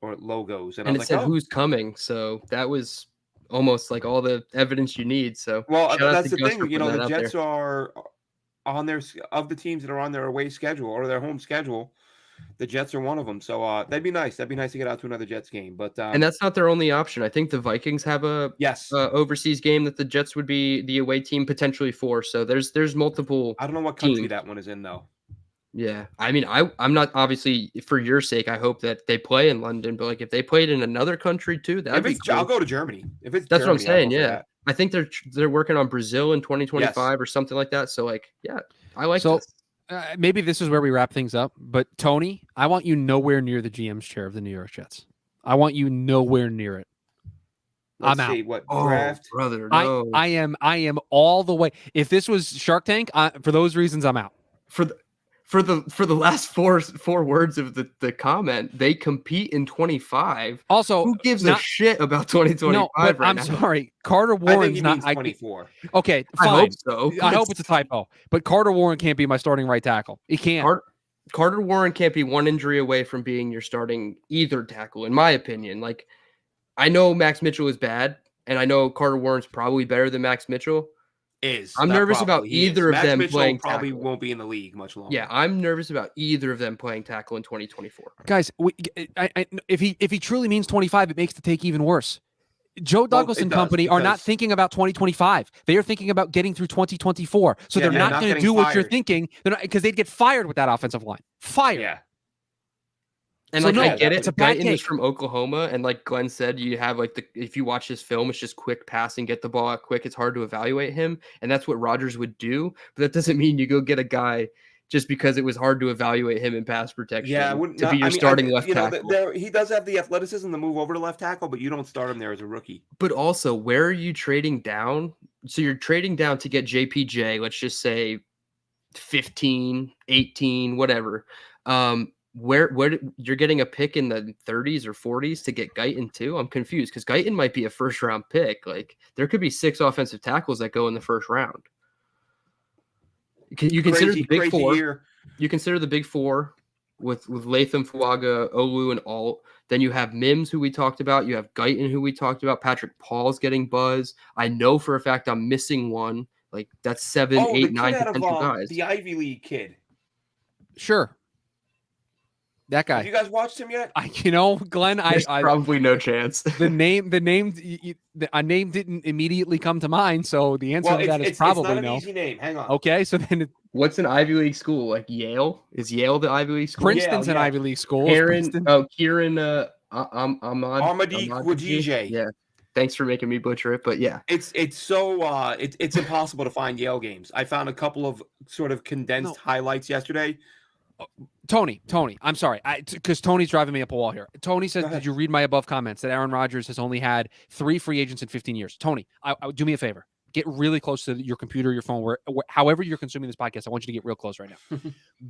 logos, and I was it said who's coming. So that was almost like all the evidence you need. So that's the thing, the Jets are on of the teams that are on their away schedule or their home schedule. The Jets are one of them, so that'd be nice. That'd be nice to get out to another Jets game, but and that's not their only option. I think the Vikings have a overseas game that the Jets would be the away team potentially for. So there's multiple. I don't know what country that one is in though. Yeah, I mean, I'm not obviously for your sake. I hope that they play in London, but like if they played in another country too, that'd be cool. I'll go to Germany. If it's that's Germany, what I'm saying. Yeah, I think they're working on Brazil in 2025 or something like that. So like, yeah, I like this. Maybe this is where we wrap things up, but Tony, I want you nowhere near the GM's chair of the New York Jets. I want you nowhere near it. Let's I'm see, out. What draft? Brother, no. I am all the way. If this was Shark Tank, for those reasons, I'm out. For the last four words of the comment, they compete in 25. Also, who gives a shit about 2025? No, but I'm sorry, Carter Warren's not 24. Okay, fine. I hope so. I hope it's a typo. But Carter Warren can't be my starting right tackle. He can't. Carter Warren can't be one injury away from being your starting either tackle, in my opinion. Like, I know Max Mitchell is bad, and I know Carter Warren's probably better than Max Mitchell. I'm nervous about either of them playing tackle. Probably won't be in the league much longer. Yeah, I'm nervous about either of them playing tackle in 2024. Guys, if he truly means 25, it makes the take even worse. Joe Douglas and company are not thinking about 2025. They are thinking about getting through 2024. So they're not going to do what you're thinking. They're not, because they'd get fired with that offensive line. Fired. Yeah. And like, I get it. It's a bad case from Oklahoma. And like Glenn said, you have like if you watch his film, it's just quick passing, get the ball out quick. It's hard to evaluate him. And that's what Rodgers would do. But that doesn't mean you go get a guy just because it was hard to evaluate him in pass protection to be your starting left tackle. He does have the athleticism to move over to left tackle, but you don't start him there as a rookie. But also, where are you trading down? So you're trading down to get JPJ, let's just say 15, 18, whatever. Where you're getting a pick in the 30s or 40s to get Guyton too? I'm confused because Guyton might be a first round pick. Like there could be 6 offensive tackles that go in the first round. You consider the big four. Year. You consider the big four with Latham, Fuaga, Olu, and Alt. Then you have Mims, who we talked about. You have Guyton, who we talked about. Patrick Paul's getting buzz. I know for a fact I'm missing one. Like that's 7, 8, 9 potential guys. The Ivy League kid. Sure. That guy. Have you guys watched him yet? Glenn, There's probably no chance. a name didn't immediately come to mind, so the answer to that is probably it's not no. an easy name. Hang on. Okay, so then What's an Ivy League school? Like Yale? Is Yale the Ivy League school? Princeton's an Ivy League school. Kieran Ahmadi Ahmad Wadije. Yeah. Thanks for making me butcher it, but yeah. It's impossible to find Yale games. I found a couple of sort of condensed highlights yesterday. Tony, I'm sorry, because Tony's driving me up a wall here. Tony says, "Did you read my above comments that Aaron Rodgers has only had 3 free agents in 15 years?" Tony, do me a favor. Get really close to your computer, your phone, however you're consuming this podcast. I want you to get real close right now.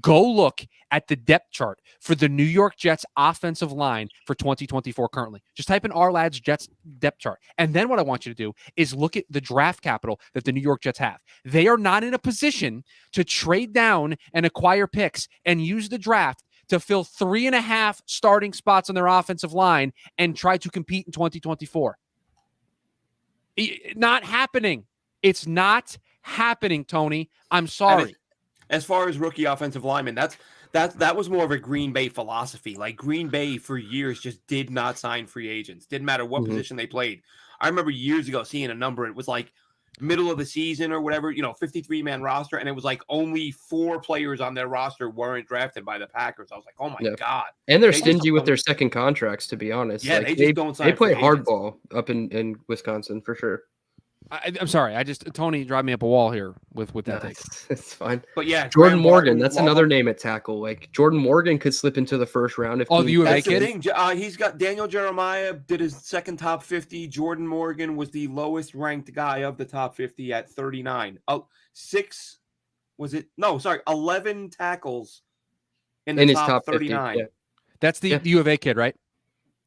Go look at the depth chart for the New York Jets offensive line for 2024 currently. Just type in Ourlads Jets depth chart. And then what I want you to do is look at the draft capital that the New York Jets have. They are not in a position to trade down and acquire picks and use the draft to fill 3.5 starting spots on their offensive line and try to compete in 2024. Not happening. It's not happening, Tony. I'm sorry. As far as rookie offensive linemen, that was more of a Green Bay philosophy. Like Green Bay for years just did not sign free agents. Didn't matter what position they played. I remember years ago seeing a number. It was like middle of the season or whatever, 53-man roster, and it was like only 4 players on their roster weren't drafted by the Packers. I was like, oh my God. And they're stingy with their second contracts, to be honest. Yeah, like, they just don't sign. They play hardball up in Wisconsin for sure. I'm sorry. Tony drive me up a wall here with that take. It's fine. But yeah, Jordan Morgan, that's another name at tackle. Like Jordan Morgan could slip into the first round if the U of A kid. He's got Daniel Jeremiah did his second top 50. Jordan Morgan was the lowest ranked guy of the top 50 at 39. 11 tackles in his top 39. 50, yeah. That's the U of A kid, right?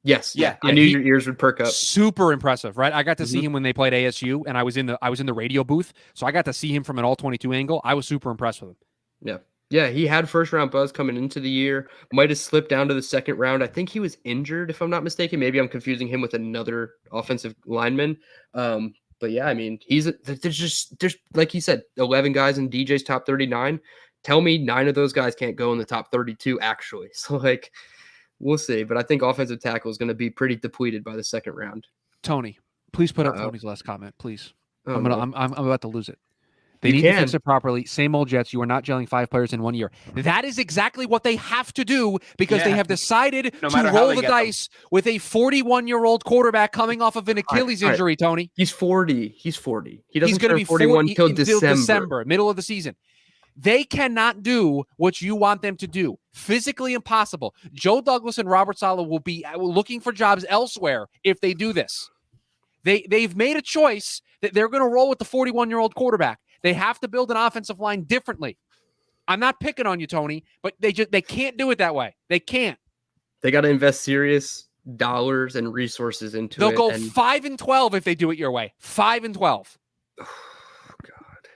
Yes. Yeah. I knew your ears would perk up. Super impressive, right? I got to see him when they played ASU, and I was in the radio booth, so I got to see him from an all-22 angle. I was super impressed with him. Yeah. Yeah, he had first-round buzz coming into the year. Might have slipped down to the second round. I think he was injured, if I'm not mistaken. Maybe I'm confusing him with another offensive lineman. But yeah, I mean, there's like he said, 11 guys in DJ's top 39. Tell me 9 of those guys can't go in the top 32 actually. So like, we'll see. But I think offensive tackle is going to be pretty depleted by the second round. Tony, please put up Tony's last comment, please. Oh, I'm about to lose it. They need to fix it properly. Same old Jets. You are not gelling 5 players in 1 year. That is exactly what they have to do because they have decided to roll the dice with a 41-year-old quarterback coming off of an Achilles injury, Tony. He's 40. He's going to be 41 until December, middle of the season. They cannot do what you want them to do. Physically impossible. Joe Douglas and Robert Saleh will be looking for jobs elsewhere if they do this. They've made a choice that they're going to roll with the 41-year-old quarterback. They have to build an offensive line differently. I'm not picking on you, Tony, but they can't do it that way. They can't. They got to invest serious dollars and resources into it. They'll go 5-12 if they do it your way. 5-12. Oh, God.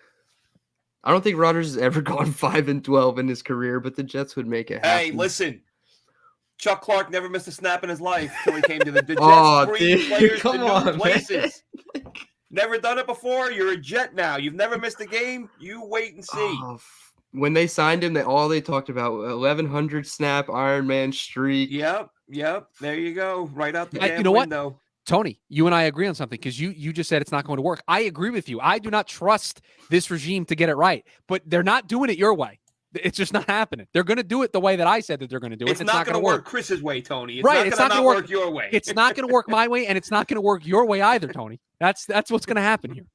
I don't think Rodgers has ever gone 5-12 in his career, but the Jets would make it happen. Hey, listen. Chuck Clark never missed a snap in his life until he came to the Jets. Players come on, places. Never done it before. You're a Jet now. You've never missed a game. You wait and see. When they signed him, they talked about 1,100 snap Iron Man streak. Yep. There you go. Right out the damn window. What? Tony, you and I agree on something because you just said it's not going to work. I agree with you. I do not trust this regime to get it right, but they're not doing it your way. It's just not happening. They're going to do it the way that I said that they're going to do it. It's not going to work Chris's way, Tony. It's not going to work your way. It's not going to work my way, and it's not going to work your way either, Tony. That's what's going to happen here.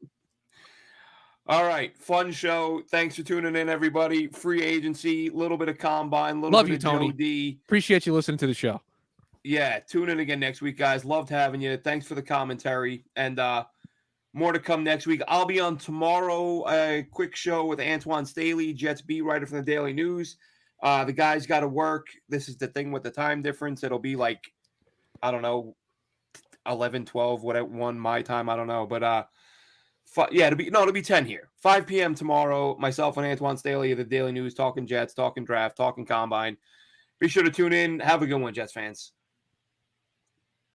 All right. Fun show. Thanks for tuning in, everybody. Free agency, a little bit of combine, a little Love bit you, of Tony. Joe D. Appreciate you listening to the show. Yeah. Tune in again next week, guys. Loved having you. Thanks for the commentary. And more to come next week. I'll be on tomorrow, a quick show with Antoine Staley, Jets beat writer from the Daily News. The guy's got to work. This is the thing with the time difference. It'll be like, I don't know, 11, 12, whatever, 1 my time. I don't know. But it'll be 10 here. 5 p.m. tomorrow. Myself and Antoine Staley of the Daily News talking Jets, talking draft, talking combine. Be sure to tune in. Have a good one, Jets fans.